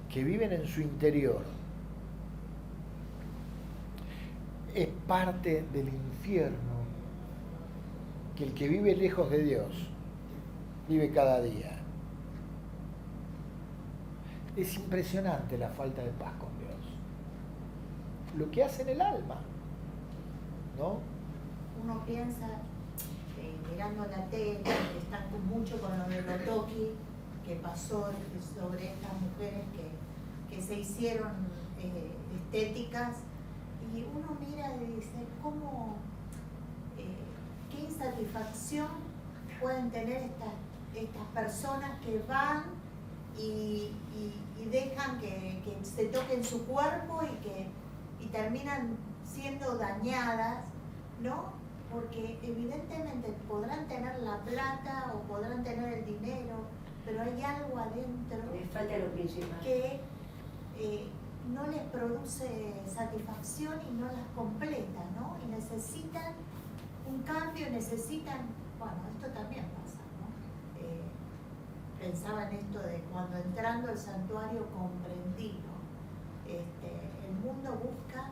A: que viven en su interior, es parte del infierno que el que vive lejos de Dios vive cada día. Es impresionante la falta de paz con Dios. Lo que hace en el alma, ¿no?
F: Uno piensa, mirando la tele, están mucho con lo de Lotoki, que pasó sobre estas mujeres que se hicieron estéticas, y uno mira y dice, qué insatisfacción pueden tener estas personas que van y dejan que se toquen su cuerpo y terminan siendo dañadas, ¿no? Porque evidentemente podrán tener la plata o podrán tener el dinero, pero hay algo adentro
D: Les falta lo principal.
F: que no les produce satisfacción y no las completa, ¿no? Y necesitan un cambio, necesitan, bueno, esto también pasa, ¿no? pensaba en esto de cuando entrando al santuario comprendí, ¿no? El mundo busca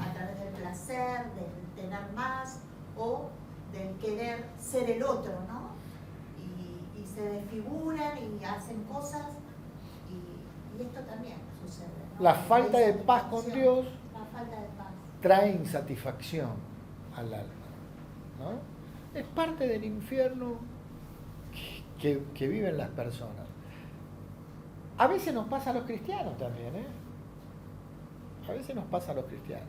F: a través del placer, del tener más o del querer ser el otro, ¿no? Y se desfiguran y hacen cosas y esto también sucede, ¿no?
A: La falta de paz con Dios
F: la falta de paz
A: trae insatisfacción al alma, ¿no? Es parte del infierno que viven las personas. A veces nos pasa a los cristianos también, ¿eh? A veces nos pasa a los cristianos.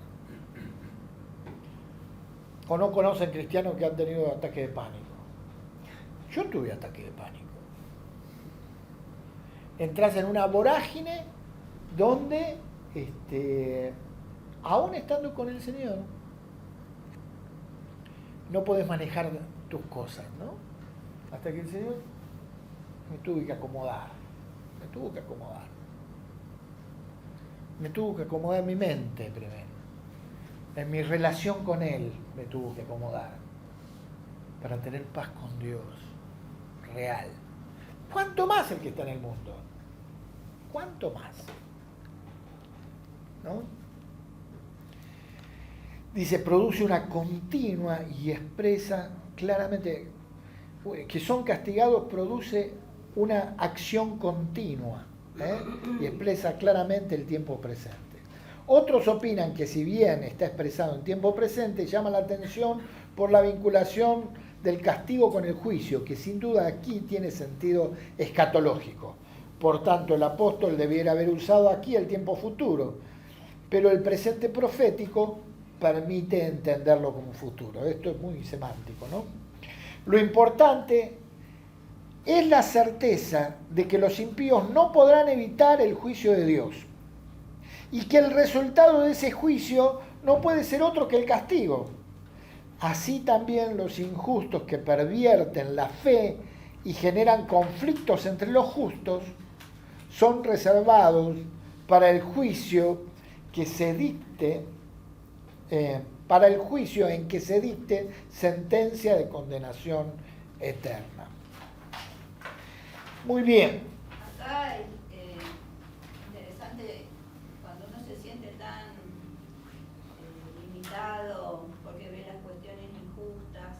A: O no conocen cristianos que han tenido ataque de pánico. Yo tuve ataque de pánico. Entras en una vorágine donde, aún estando con el Señor, no podés manejar tus cosas, ¿no? Hasta que el Señor me tuvo que acomodar. Me tuvo que acomodar en mi mente primero. En mi relación con Él me tuvo que acomodar. Para tener paz con Dios. Real. ¿Cuánto más el que está en el mundo? ¿Cuánto más? ¿No? Dice, produce una continua y expresa claramente, que son castigados, produce una acción continua, y expresa claramente el tiempo presente. Otros opinan que si bien está expresado en tiempo presente, llama la atención por la vinculación del castigo con el juicio, que sin duda aquí tiene sentido escatológico. Por tanto, el apóstol debiera haber usado aquí el tiempo futuro, pero el presente profético permite entenderlo como futuro. Esto es muy semántico, ¿no? Lo importante es la certeza de que los impíos no podrán evitar el juicio de Dios y que el resultado de ese juicio no puede ser otro que el castigo. Así también los injustos que pervierten la fe y generan conflictos entre los justos son reservados para el juicio que se dicte, para el juicio en que se dicte sentencia de condenación eterna. Muy bien.
E: Acá es interesante cuando uno se siente tan limitado porque ve las cuestiones injustas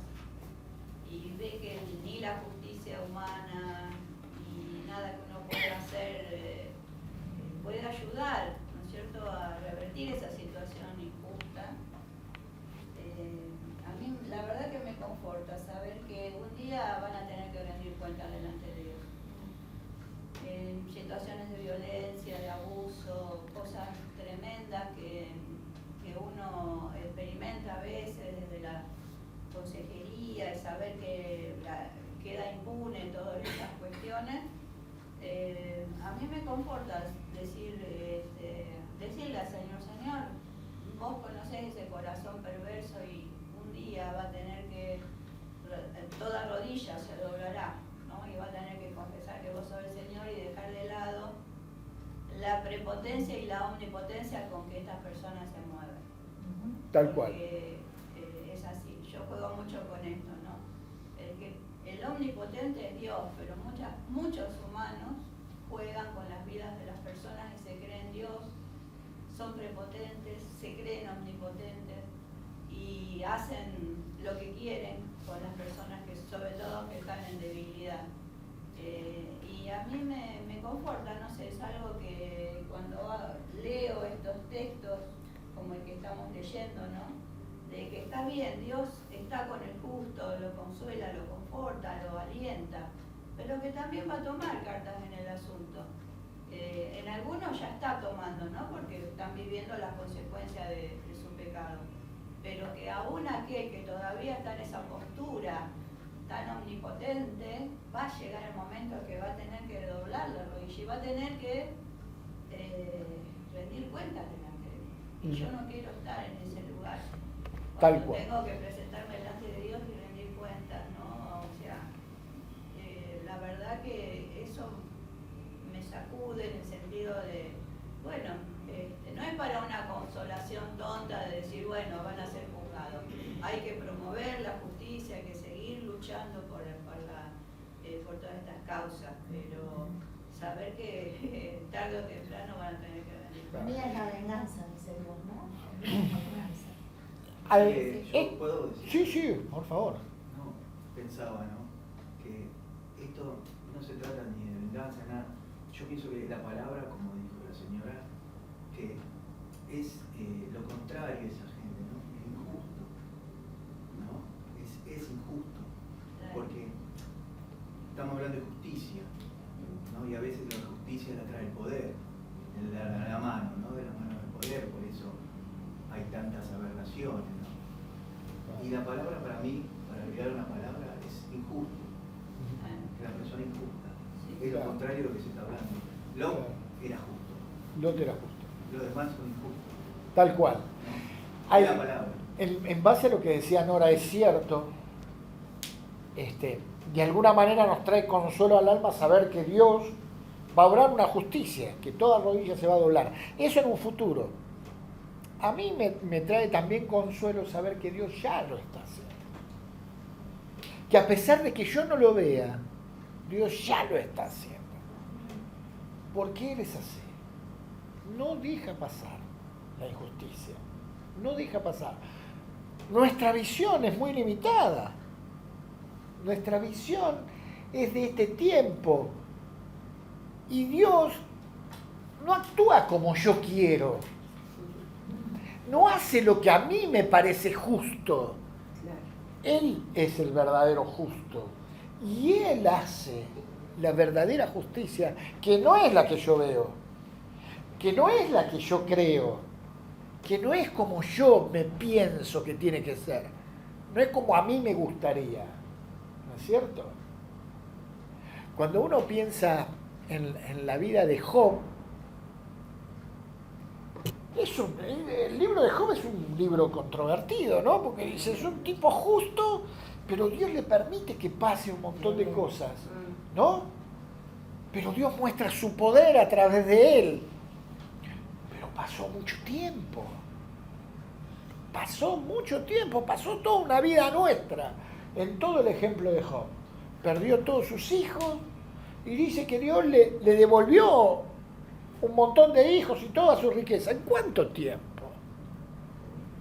E: y ve que ni la justicia humana ni nada que uno pueda hacer puede ayudar, ¿no es cierto?, a revertir esa situación injusta. A mí la verdad que me conforta saber que un día van a tener que rendir cuentas delante de Dios. En situaciones de violencia, de abuso, cosas tremendas que uno experimenta a veces desde la consejería, y saber que queda impune todas estas cuestiones, a mí me conforta decirle al Señor, Señor, vos conocés ese corazón perverso y un día va a tener que, toda rodilla se doblará, ¿no? Y va a tener que confesar que vos sos el Señor y dejar de lado la prepotencia y la omnipotencia con que estas personas se mueven.
A: Tal cual.
E: Es así, yo juego mucho con esto, ¿no? El omnipotente es Dios, pero muchos humanos juegan con las vidas de las personas y se creen Dios, son prepotentes, se creen omnipotentes y hacen lo que quieren con las personas que, sobre todo, que están en debilidad. Y a mí me conforta, no sé, es algo que cuando leo estos textos, como el que estamos leyendo, ¿no? De que está bien, Dios está con el justo, lo consuela, lo conforta, lo alienta, pero que también va a tomar cartas en el asunto. En algunos ya está tomando, ¿no? Porque están viviendo las consecuencias de su pecado. Pero que aún aquel que todavía está en esa postura tan omnipotente, va a llegar el momento que va a tener que doblar la rodilla y va a tener que rendir cuentas delante de mí. Y yo no quiero estar en ese lugar.
A: Tal cual.
E: Tengo que presentarme delante de Dios y rendir cuentas, ¿no? O sea, la verdad que eso me sacude en el sentido de, bueno, no es para una consolación tonta de decir, bueno, van a ser juzgados. Hay que promover la justicia, hay que seguir luchando por por todas estas causas, pero saber que tarde o temprano van a tener que venir.
F: Mía es la venganza, dice Dios, ¿no? Mía es la venganza.
C: Yo puedo decir.
A: Sí, sí, por favor.
C: No, pensaba, ¿no? Que esto no se trata ni de venganza, nada. Yo pienso que la palabra, como dijo la señora, que es lo contrario a esa gente, ¿no? Es injusto, ¿no? Es injusto, porque estamos hablando de justicia, ¿no? Y a veces la justicia la trae el poder, la mano, ¿no? De la mano del poder, por eso hay tantas aberraciones, ¿no? Y la palabra para mí, para agregar una palabra, es injusto. Que la persona injusta. Es lo contrario de lo que se está hablando. Lot era justo.
A: Lot era justo.
C: Los demás son injustos.
A: Tal cual.
C: ¿No?
A: Hay-
C: La palabra.
A: En base a lo que decía Nora, es cierto, de alguna manera nos trae consuelo al alma saber que Dios va a obrar una justicia, que toda rodilla se va a doblar. Eso en un futuro. A mí me trae también consuelo saber que Dios ya lo está haciendo. Que a pesar de que yo no lo vea, Dios ya lo está haciendo. Porque Él es así. No deja pasar la injusticia. No deja pasar. Nuestra visión es muy limitada. Nuestra visión es de este tiempo. Y Dios no actúa como yo quiero. No hace lo que a mí me parece justo. Él es el verdadero justo. Y Él hace la verdadera justicia, que no es la que yo veo, que no es la que yo creo, que no es como yo me pienso que tiene que ser, no es como a mí me gustaría, ¿no es cierto? Cuando uno piensa en la vida de Job, el libro de Job es un libro controvertido, ¿no? Porque dice, es un tipo justo, pero Dios le permite que pase un montón de cosas, ¿no? Pero Dios muestra su poder a través de él. Pero pasó mucho tiempo. Pasó toda una vida nuestra en todo el ejemplo de Job. Perdió todos sus hijos y dice que Dios le devolvió un montón de hijos y toda su riqueza. ¿En cuánto tiempo?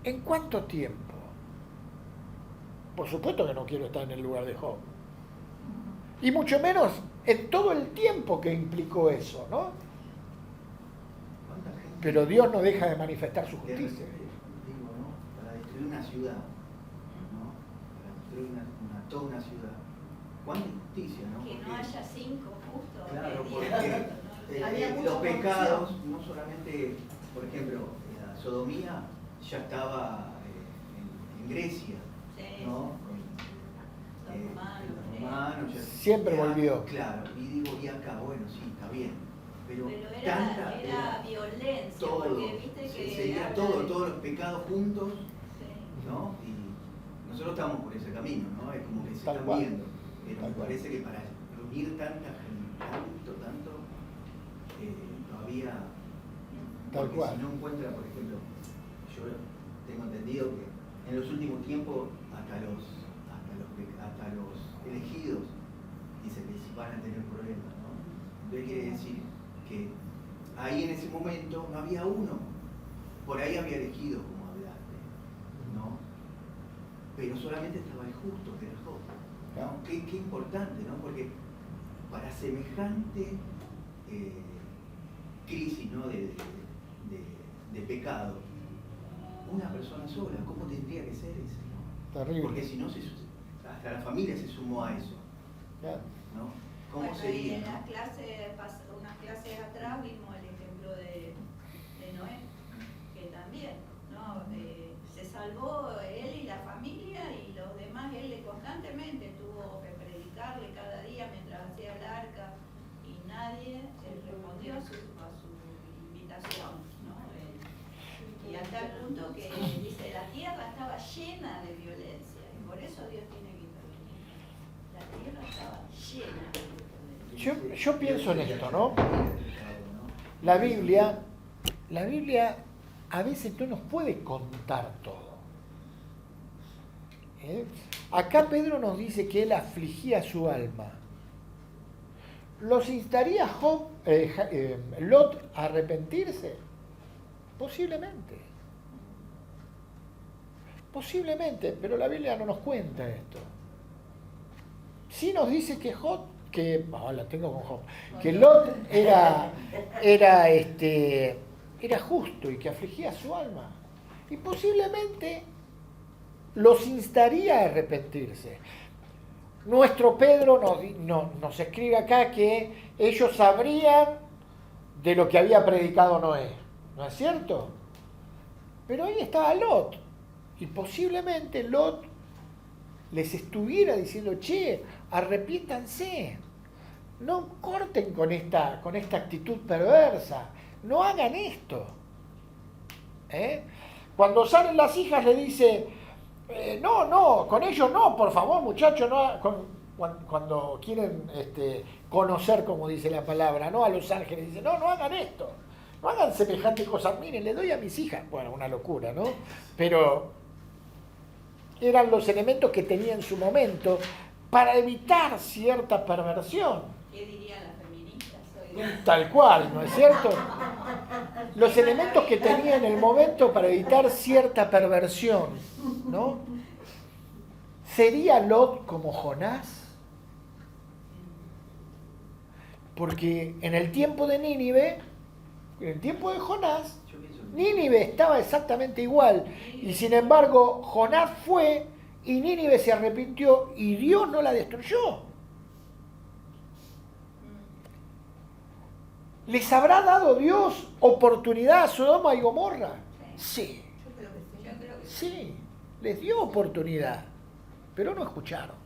A: ¿En cuánto tiempo? Por supuesto que no quiero estar en el lugar de Job. Y mucho menos en todo el tiempo que implicó eso, ¿no?
C: ¿Cuánta gente?
A: Pero Dios no deja de manifestar su justicia.
C: Digo, ¿no? Para destruir una ciudad, ¿no? Para destruir toda una ciudad. ¿Cuánta injusticia, no?
E: Que no
C: Porque-
E: haya 5 justos.
C: Claro,
E: que
C: porque
E: digan,
F: Había mucha
C: los pecados,
F: corrupción.
C: no solamente, por ejemplo, la sodomía ya estaba en Grecia,
E: Sí,
C: ¿no?
E: Los romanos,
C: romanos, ya-
A: Siempre
C: ya-
A: volvió.
C: Claro, y digo, y acá, bueno, sí, está bien, pero
E: Pero era violencia,
C: todo,
E: porque viste que
C: sería
E: habla
C: todo,
E: de-
C: todos los pecados juntos,
E: Sí.
C: ¿no? Y nosotros estamos por ese camino, ¿no? Es como que se
A: Tal
C: están
A: cual.
C: viendo, pero
A: Tal
C: me
A: cual.
C: parece que para reunir tanta gente, tanto, todavía,
A: Tal
C: porque
A: cual.
C: si no encuentra, por ejemplo, yo tengo entendido que en los últimos tiempos hasta los elegidos dice que van a tener problemas, ¿no? Entonces quiere decir que ahí en ese momento no había uno, por ahí había elegido, como hablaste, ¿no? Pero solamente estaba el justo, que era Job, ¿no? Qué importante, ¿no? Porque para semejante crisis, ¿no? de pecado, una persona sola, ¿cómo tendría que ser eso? ¿No?
A: Terrible.
C: Porque si no, hasta la familia se sumó a eso,
A: Claro.
C: ¿no? ¿Cómo
E: Bueno, y
C: sería?
E: en
C: ¿no?
E: unas clases atrás vimos el ejemplo de Noé, que también, ¿no? Se salvó él y la familia y los demás, él constantemente tuvo que predicarle cada día mientras hacía el arca y nadie respondió a su invitación, ¿no? Y hasta el punto que dice, la tierra estaba llena de violencia y por eso Dios tiene que intervenir. La tierra estaba llena de violencia.
A: Yo pienso en esto, ¿no? La Biblia a veces no nos puede contar todo. ¿Eh? Acá Pedro nos dice que él afligía su alma. ¿los instaría Lot a arrepentirse? Posiblemente. Posiblemente, pero la Biblia no nos cuenta esto. Sí nos dice que la tengo con Job, que Lot era justo y que afligía su alma. Y posiblemente los instaría a arrepentirse. Nuestro Pedro nos escribe acá que ellos sabrían de lo que había predicado Noé, ¿no es cierto? Pero ahí estaba Lot, y posiblemente Lot les estuviera diciendo, che, arrepiéntanse, no corten con esta actitud perversa, no hagan esto. Cuando salen las hijas le dice, no, con ellos no, por favor, muchachos, no, cuando quieren conocer, como dice la palabra, no a los ángeles, dice, no hagan esto, no hagan semejante cosa, miren, le doy a mis hijas, bueno, una locura, ¿no? Pero eran los elementos que tenía en su momento para evitar cierta perversión.
E: ¿Qué dirían las feministas hoy?
A: Tal cual, ¿no es cierto? Los elementos que tenía en el momento para evitar cierta perversión, ¿no? ¿Sería Lot como Jonás? Porque en el tiempo de Nínive, en el tiempo de Jonás, Nínive estaba exactamente igual. Y sin embargo, Jonás fue y Nínive se arrepintió y Dios no la destruyó. ¿Les habrá dado Dios oportunidad a Sodoma y Gomorra? Sí.
E: Yo creo que
A: Sí, les dio oportunidad, pero no escucharon.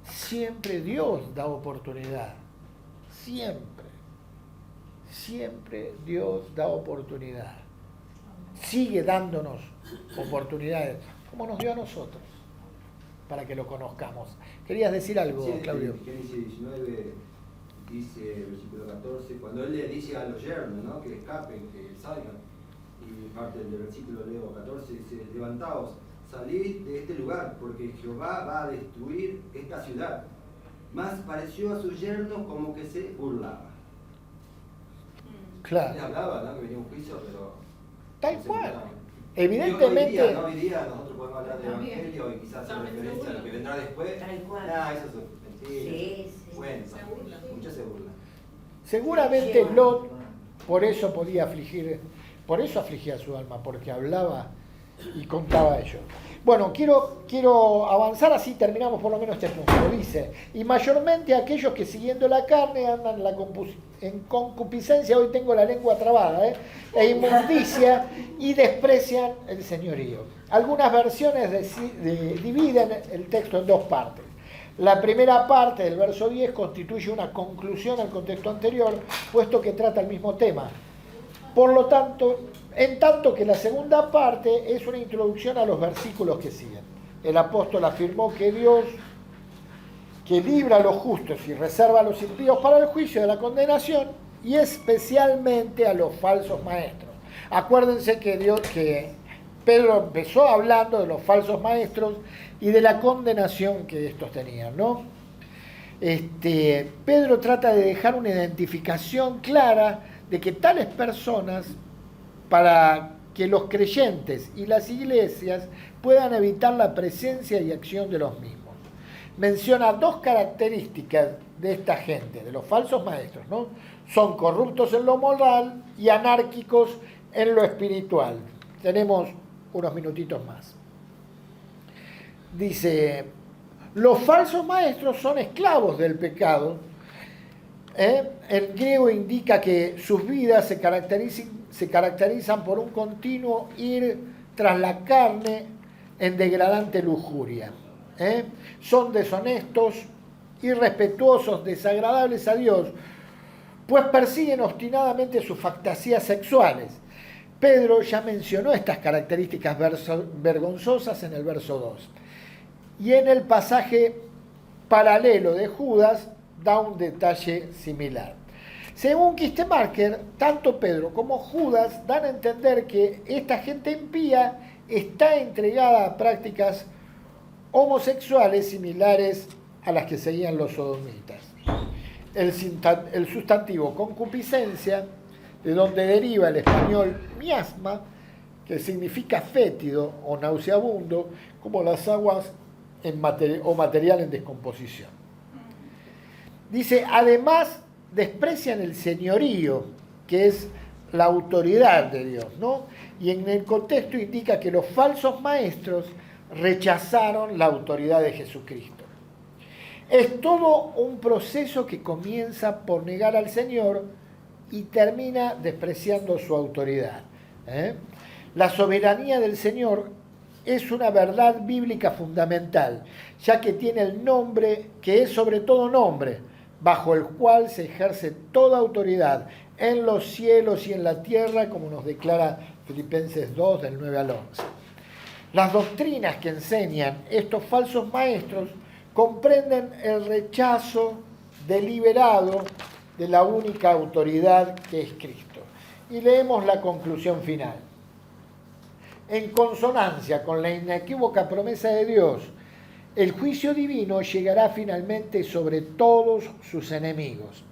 A: Siempre Dios da oportunidad. Siempre Dios da oportunidad. Sigue dándonos oportunidades, como nos dio a nosotros, para que lo conozcamos. ¿Querías decir algo,
C: Sí,
A: Claudio?
C: en Génesis 19 dice, versículo 14, cuando él le dice a los yernos, ¿no?, que escapen, que salgan, y parte del versículo leo 14 dice, levantaos, salid de este lugar, porque Jehová va a destruir esta ciudad. Mas pareció a sus yernos como que se burlaba.
A: Claro.
C: Él hablaba, ¿no?, que venía un juicio, pero
A: Tal
C: no se
A: cual.
C: burlaba.
A: Evidentemente.
C: Y hoy día nosotros podemos hablar del Evangelio y quizás hacer referencia a lo que vendrá después.
D: Tal cual.
C: Eso es mentira.
D: Sí.
C: Cuentos.
B: Se burlan.
C: Muchos se burlan.
A: Seguramente Lot por eso afligía su alma, porque hablaba y contaba ello. Bueno, quiero avanzar, así terminamos por lo menos este punto. Dice, y mayormente aquellos que siguiendo la carne andan en concupiscencia, hoy tengo la lengua trabada, e inmundicia, y desprecian el señorío. Algunas versiones dividen el texto en dos partes. La primera parte del verso 10 constituye una conclusión al contexto anterior, puesto que trata el mismo tema. Por lo tanto, en tanto que la segunda parte es una introducción a los versículos que siguen. El apóstol afirmó que Dios, que libra a los justos y reserva a los impíos para el juicio de la condenación, y especialmente a los falsos maestros. Acuérdense que Pedro empezó hablando de los falsos maestros y de la condenación que estos tenían, ¿no? Pedro trata de dejar una identificación clara de que tales personas, para que los creyentes y las iglesias puedan evitar la presencia y acción de los mismos. Menciona dos características de esta gente, de los falsos maestros, ¿no? Son corruptos en lo moral y anárquicos en lo espiritual. Tenemos unos minutitos más. Dice, los falsos maestros son esclavos del pecado. El griego indica que sus vidas se caracterizan por un continuo ir tras la carne en degradante lujuria. Son deshonestos, irrespetuosos, desagradables a Dios, pues persiguen obstinadamente sus fantasías sexuales. Pedro ya mencionó estas características vergonzosas en el verso 2. Y en el pasaje paralelo de Judas da un detalle similar. Según Kistemarker, tanto Pedro como Judas dan a entender que esta gente impía está entregada a prácticas homosexuales similares a las que seguían los sodomitas. El sustantivo concupiscencia, de donde deriva el español miasma, que significa fétido o nauseabundo, como las aguas o material en descomposición. Dice, además desprecian el señorío, que es la autoridad de Dios, ¿no? Y en el contexto indica que los falsos maestros rechazaron la autoridad de Jesucristo. Es todo un proceso que comienza por negar al Señor y termina despreciando su autoridad. La soberanía del Señor es una verdad bíblica fundamental, ya que tiene el nombre, que es sobre todo nombre, bajo el cual se ejerce toda autoridad en los cielos y en la tierra, como nos declara Filipenses 2, del 9 al 11. Las doctrinas que enseñan estos falsos maestros comprenden el rechazo deliberado de la única autoridad que es Cristo. Y leemos la conclusión final. En consonancia con la inequívoca promesa de Dios, el juicio divino llegará finalmente sobre todos sus enemigos.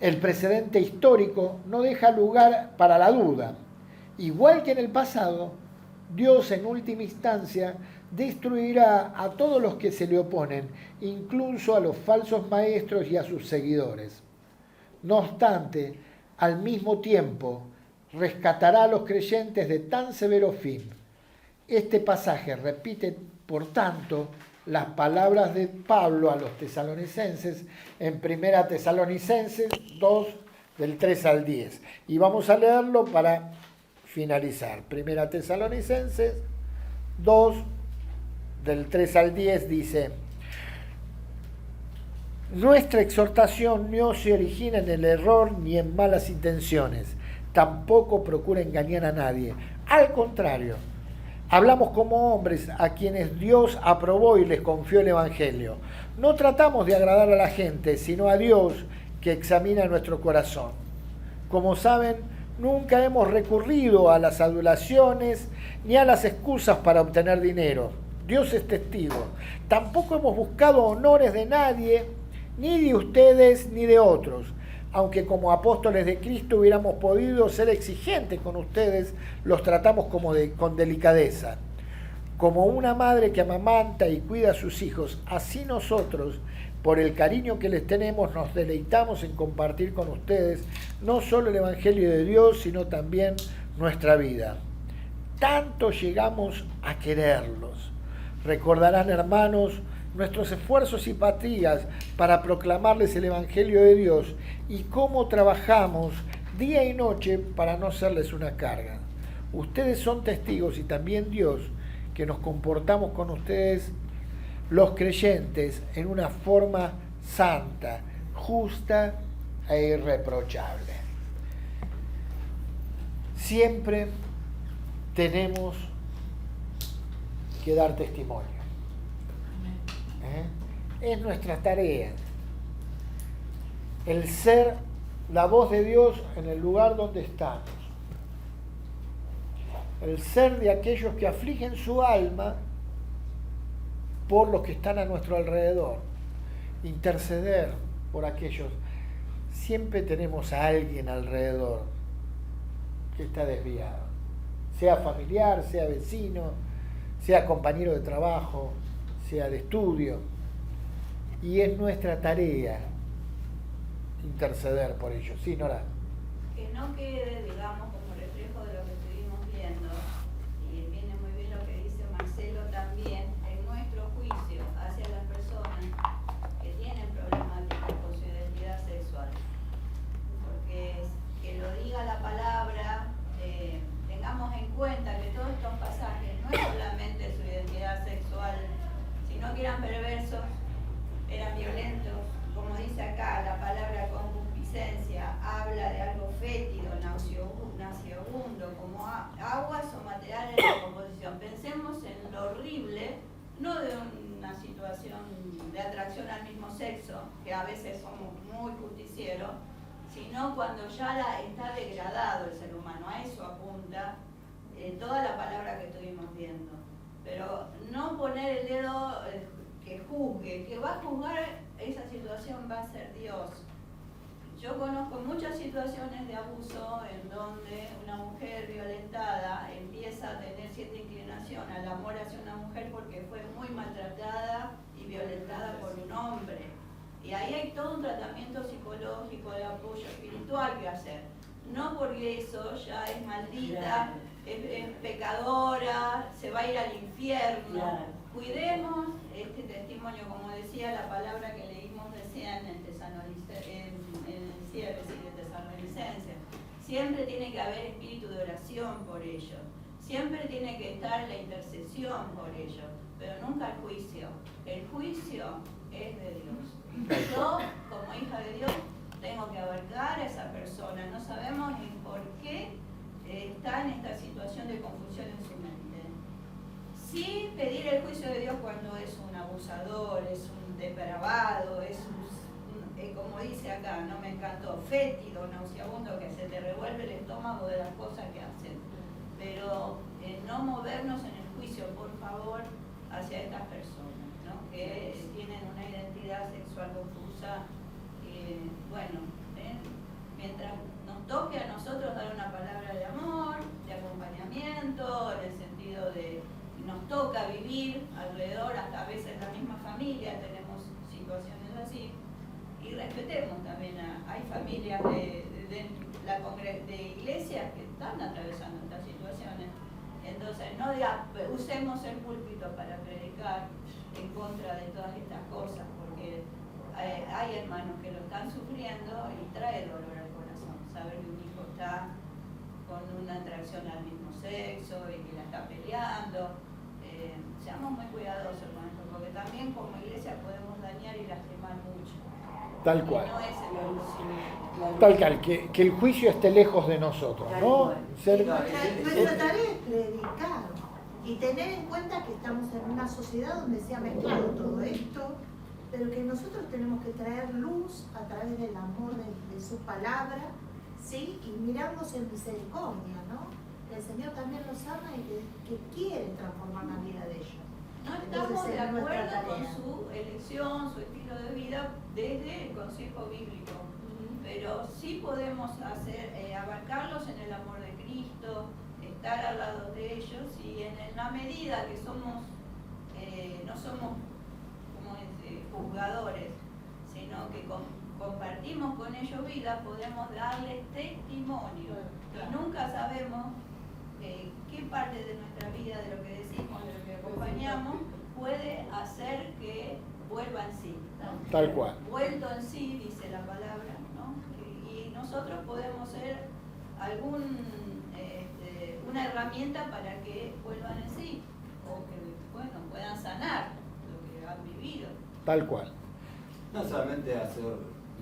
A: El precedente histórico no deja lugar para la duda. Igual que en el pasado, Dios en última instancia destruirá a todos los que se le oponen, incluso a los falsos maestros y a sus seguidores. No obstante, al mismo tiempo, rescatará a los creyentes de tan severo fin. Este pasaje repite, por tanto, las palabras de Pablo a los tesalonicenses en 1 Tesalonicenses 2, del 3 al 10. Y vamos a leerlo para finalizar. 1 Tesalonicenses 2, del 3 al 10 dice: nuestra exhortación no se origina en el error ni en malas intenciones, tampoco procura engañar a nadie. Al contrario, hablamos como hombres a quienes Dios aprobó y les confió el Evangelio. No tratamos de agradar a la gente, sino a Dios que examina nuestro corazón. Como saben, nunca hemos recurrido a las adulaciones ni a las excusas para obtener dinero. Dios es testigo. Tampoco hemos buscado honores de nadie, ni de ustedes ni de otros. Aunque como apóstoles de Cristo hubiéramos podido ser exigentes con ustedes, los tratamos con delicadeza. Como una madre que amamanta y cuida a sus hijos, así nosotros, por el cariño que les tenemos, nos deleitamos en compartir con ustedes no solo el Evangelio de Dios, sino también nuestra vida. Tanto llegamos a quererlos. Recordarán, hermanos, nuestros esfuerzos y fatigas para proclamarles el Evangelio de Dios y cómo trabajamos día y noche para no serles una carga. Ustedes son testigos y también Dios que nos comportamos con ustedes, los creyentes, en una forma santa, justa e irreprochable. Siempre tenemos que dar testimonio. Es nuestra tarea el ser la voz de Dios en el lugar donde estamos, el ser de aquellos que afligen su alma por los que están a nuestro alrededor, interceder por aquellos. Siempre tenemos a alguien alrededor que está desviado, sea familiar, sea vecino, sea compañero de trabajo, sea de estudio, y es nuestra tarea interceder por ellos. Sí, Nora.
E: Que no quede, digamos, como reflejo de lo que estuvimos viendo, y viene muy bien lo que dice Marcelo también, en nuestro juicio hacia las personas que tienen problemáticas con su identidad sexual. Porque que lo diga la palabra, tengamos en cuenta que todos estos pasajes no es solamente su identidad sexual, sino que eran perversos, eran violentos, como dice acá, la palabra concupiscencia habla de algo fétido, nauseabundo, como aguas o materiales de descomposición. Pensemos en lo horrible, no de una situación de atracción al mismo sexo, que a veces somos muy justicieros, sino cuando ya está degradado el ser humano. A eso apunta toda la palabra que estuvimos viendo. Pero no poner el dedo, que que juzgue, que va a juzgar esa situación va a ser Dios. Yo conozco muchas situaciones de abuso en donde una mujer violentada empieza a tener cierta inclinación al amor hacia una mujer porque fue muy maltratada y violentada por un hombre. Y ahí hay todo un tratamiento psicológico de apoyo espiritual que hacer. No porque eso ya es maldita, es pecadora, se va a ir al infierno.
D: Claro.
E: Cuidemos este testimonio, como decía la palabra que leímos recién en el cierre de Tesalonicenses. Siempre tiene que haber espíritu de oración por ellos. Siempre tiene que estar la intercesión por ellos, pero nunca el juicio. El juicio es de Dios. Yo, como hija de Dios, tengo que abarcar a esa persona. No sabemos ni por qué está en esta situación de confusión en su mente. Sí pedir el juicio de Dios cuando es un abusador, es un depravado, es como dice acá, no me encantó, fétido, nauseabundo, que se te revuelve el estómago de las cosas que hacen. Pero no movernos en el juicio, por favor, hacia estas personas, ¿no? Que tienen una identidad sexual confusa. Bueno, mientras nos toque a nosotros dar una palabra de amor, de acompañamiento, en el sentido de nos toca vivir alrededor, hasta a veces la misma familia, tenemos situaciones así, y respetemos también hay familias de iglesias que están atravesando estas situaciones. Entonces, no usemos el púlpito para predicar en contra de todas estas cosas, porque hay hermanos que lo están sufriendo y trae dolor al corazón saber que un hijo está con una atracción al mismo sexo y que la está peleando. Seamos muy cuidadosos con esto, porque también como iglesia podemos dañar y lastimar mucho.
A: Tal cual.
E: Y no es el
A: Tal cual, que el juicio esté lejos de nosotros, ¿no? Ser-
F: Nuestra tarea es predicar y tener en cuenta que estamos en una sociedad donde se ha mezclado todo esto, pero que nosotros tenemos que traer luz a través del amor de su palabra, ¿sí? Y mirarnos en misericordia, ¿no? Que el Señor también los ama y que quiere transformar la vida de ellos.
E: No
F: Entonces,
E: estamos de
F: es nuestra
E: acuerdo con
F: tarea.
E: su elección, su estilo de vida desde el consejo bíblico, pero sí podemos abarcarlos en el amor de Cristo, estar al lado de ellos y en la medida que somos, no somos juzgadores, sino que compartimos con ellos vida, podemos darles testimonio. Y nunca sabemos qué parte de nuestra vida, de lo que decimos, de lo que acompañamos, puede hacer que vuelva en sí, ¿no?
A: Tal cual.
E: Vuelto en sí, dice la palabra, ¿no? Y nosotros podemos ser una herramienta para que vuelvan en sí, o que puedan sanar lo que han vivido.
A: Tal cual.
C: No solamente hacer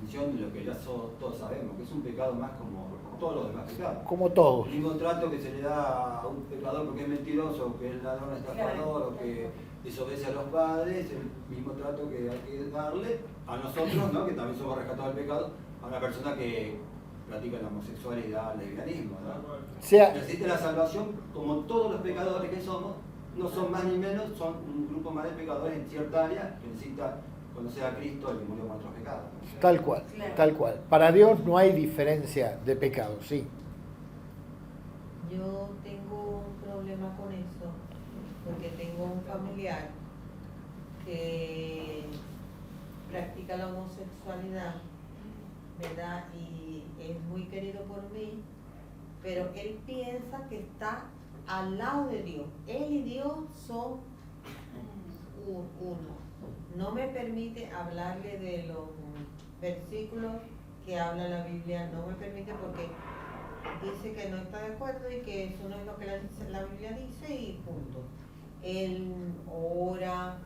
C: mención de lo que ya todos sabemos, que es un pecado más como todos los demás pecados.
A: Como todos.
C: El mismo trato que se le da a un pecador porque es mentiroso, o que es ladrón, estafador, o que desobedece a los padres, el mismo trato que hay que darle a nosotros, ¿no? Que también somos rescatados del pecado, a una persona que practica la homosexualidad, el lesbianismo, ¿no?
A: Sea,
C: Necesita la salvación como todos los pecadores que somos, no son más ni menos, son un grupo más de pecadores en cierta área que necesita conocer a Cristo, el que murió por nuestros pecados.
A: tal cual, tal cual. Para Dios no hay diferencia de pecado, sí.
G: Yo tengo un problema con eso, porque tengo un familiar que practica la homosexualidad, ¿verdad? Y es muy querido por mí, pero él piensa que está al lado de Dios. Él y Dios son uno. No me permite hablarle de los versículos que habla la Biblia, no me permite porque dice que no está de acuerdo y que eso no es lo que la Biblia dice y punto. Él ora,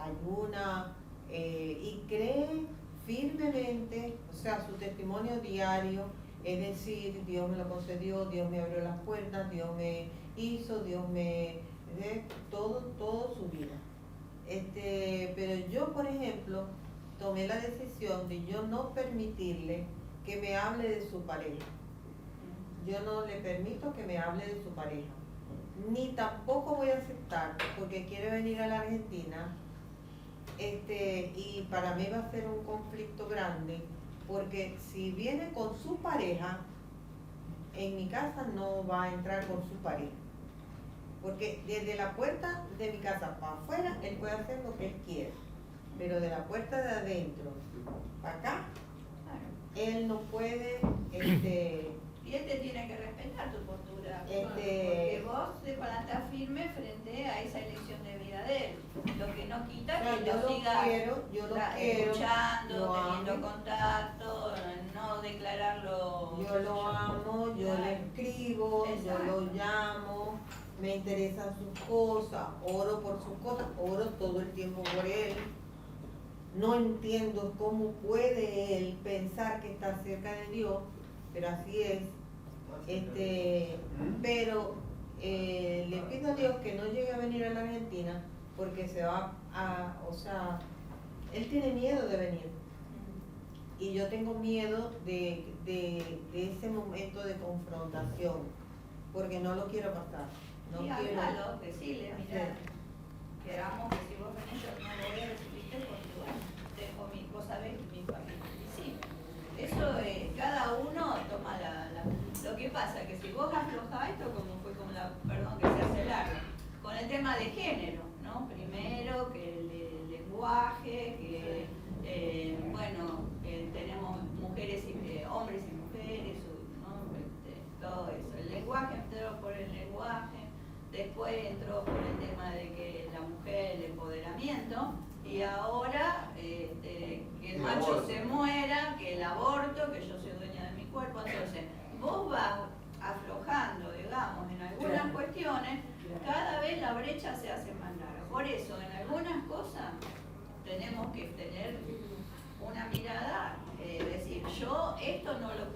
G: ayuna y cree firmemente, o sea, su testimonio diario, es decir, Dios me lo concedió, Dios me abrió las puertas, Dios me hizo, Dios me... todo su vida. Pero yo, por ejemplo, tomé la decisión de yo no permitirle que me hable de su pareja. Yo no le permito que me hable de su pareja. ni tampoco voy a aceptar porque quiere venir a la Argentina. Y para mí va a ser un conflicto grande, porque si viene con su pareja, en mi casa no va a entrar con su pareja. Porque desde la puerta de mi casa para afuera, él puede hacer lo que él quiera. Pero de la puerta de adentro para acá, él no puede,
E: Y él te tiene que respetar tu postura, porque vos te plantas firme frente a esa elección de vida de él. Lo que no quita que
G: yo
E: lo
G: lo
E: sigas
G: quiero,
E: escuchando,
G: lo
E: teniendo
G: amo.
E: contacto, no declararlo.
G: Yo lo amo, yo le escribo, yo
E: Exacto.
G: lo llamo, me interesan sus cosas, oro por sus cosas, oro todo el tiempo por él. No entiendo cómo puede él pensar que está cerca de Dios, pero así es. Pero le pido a Dios que no llegue a venir a la Argentina porque se va él tiene miedo de venir. Y yo tengo miedo de ese momento de confrontación, porque no lo quiero pasar. No
E: Y
G: quiero.
E: háblalo, decirle, mira, queramos que si vos venís yo no lo voy a recibirte porque bueno, vos sabés que mi familia. Sí, eso cada uno toma lo que pasa, que si vos aflojás esto como fue con perdón que se hace largo, con el tema de género, ¿no? Primero que el lenguaje, que tenemos mujeres y hombres y mujeres, ¿no? Todo eso. El lenguaje entró por el lenguaje, después entró por el tema de que la mujer, el empoderamiento, y ahora que el macho se muera, que el aborto, que yo soy dueña de mi cuerpo. Entonces, vos vas aflojando, digamos, en algunas cuestiones, cada vez la brecha se hace más larga. Por eso, en algunas cosas tenemos que tener una mirada, decir, yo esto no lo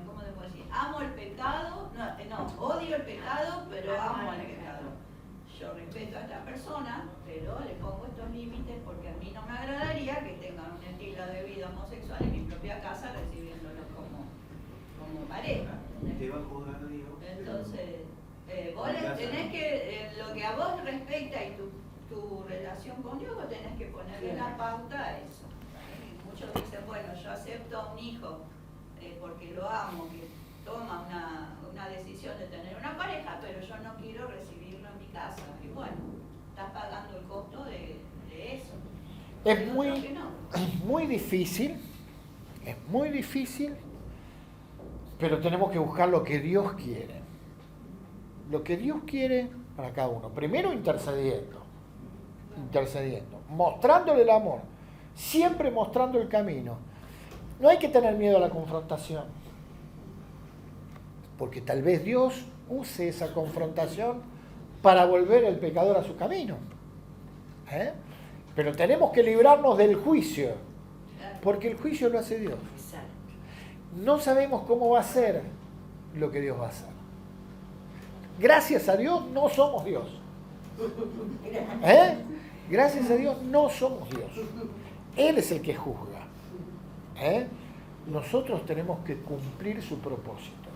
E: ¿cómo te puedo decir? Amo el pecado, odio el pecado, pero amo el pecado. Yo respeto a esta persona, pero le pongo estos límites porque a mí no me agradaría que tengan un estilo de vida homosexual en mi propia casa recibiéndolo como pareja.
C: Te va a juzgar Dios.
E: Entonces, vos tenés que, lo que a vos respecta y tu relación con Dios, vos tenés que ponerle la pauta a eso. Muchos dicen, bueno, yo acepto a un hijo porque lo amo, que toma una decisión de tener una pareja, pero yo no quiero recibirlo en mi casa. Y bueno, estás pagando el costo de eso.
A: Es muy difícil, pero tenemos que buscar lo que Dios quiere. Lo que Dios quiere para cada uno. Primero intercediendo, mostrándole el amor, siempre mostrando el camino. No hay que tener miedo a la confrontación, porque tal vez Dios use esa confrontación para volver el pecador a su camino. Pero tenemos que librarnos del juicio, porque el juicio lo hace Dios. No sabemos cómo va a ser lo que Dios va a hacer. Gracias a Dios no somos Dios. Gracias a Dios no somos Dios. Él es el que juzga. Nosotros tenemos que cumplir su propósito.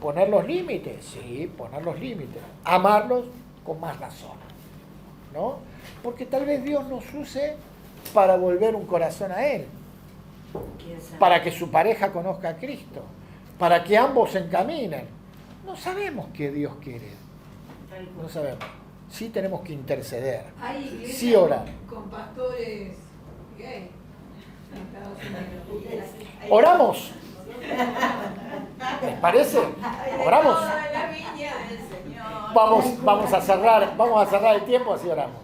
A: ¿Poner los límites? Sí, poner los límites. Amarlos con más razón, ¿no? Porque tal vez Dios nos use para volver un corazón a Él. Para que su pareja conozca a Cristo. Para que ambos se encaminen. No sabemos qué Dios quiere. No sabemos. Sí tenemos que interceder.
H: Hay iglesias
A: Sí orar.
H: con pastores gay en Estados Unidos.
A: ¿Oramos? ¿Les parece? ¿Oramos?
E: Toda la viña del Señor.
A: Vamos a cerrar el tiempo, así oramos.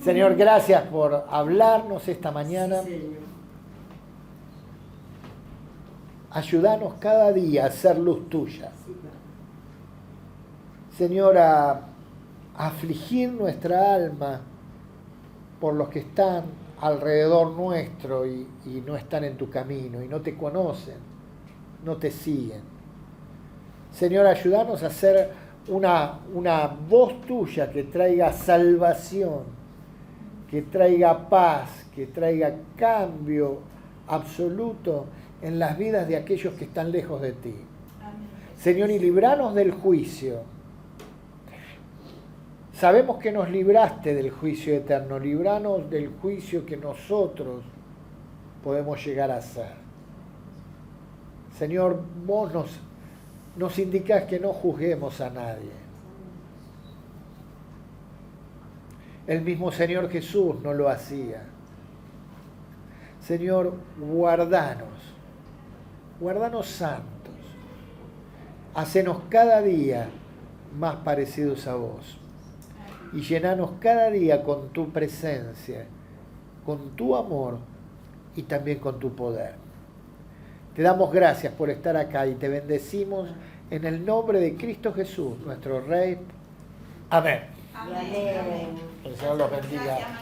A: Señor, gracias por hablarnos esta mañana. Ayúdanos cada día a ser luz tuya. Señor, a afligir nuestra alma por los que están alrededor nuestro y no están en tu camino y no te conocen, no te siguen. Señor, ayúdanos a ser una voz tuya que traiga salvación, que traiga paz, que traiga cambio absoluto en las vidas de aquellos que están lejos de ti. Señor, y libranos del juicio, Sabemos que nos libraste del juicio eterno, libranos del juicio que nosotros podemos llegar a ser. Señor, vos nos indicás que no juzguemos a nadie. El mismo Señor Jesús no lo hacía. Señor, guardanos santos. Hacenos cada día más parecidos a vos. Y llenanos cada día con tu presencia, con tu amor y también con tu poder. Te damos gracias por estar acá y te bendecimos en el nombre de Cristo Jesús, nuestro Rey. Amén.
E: Amén.
A: El Señor los bendiga.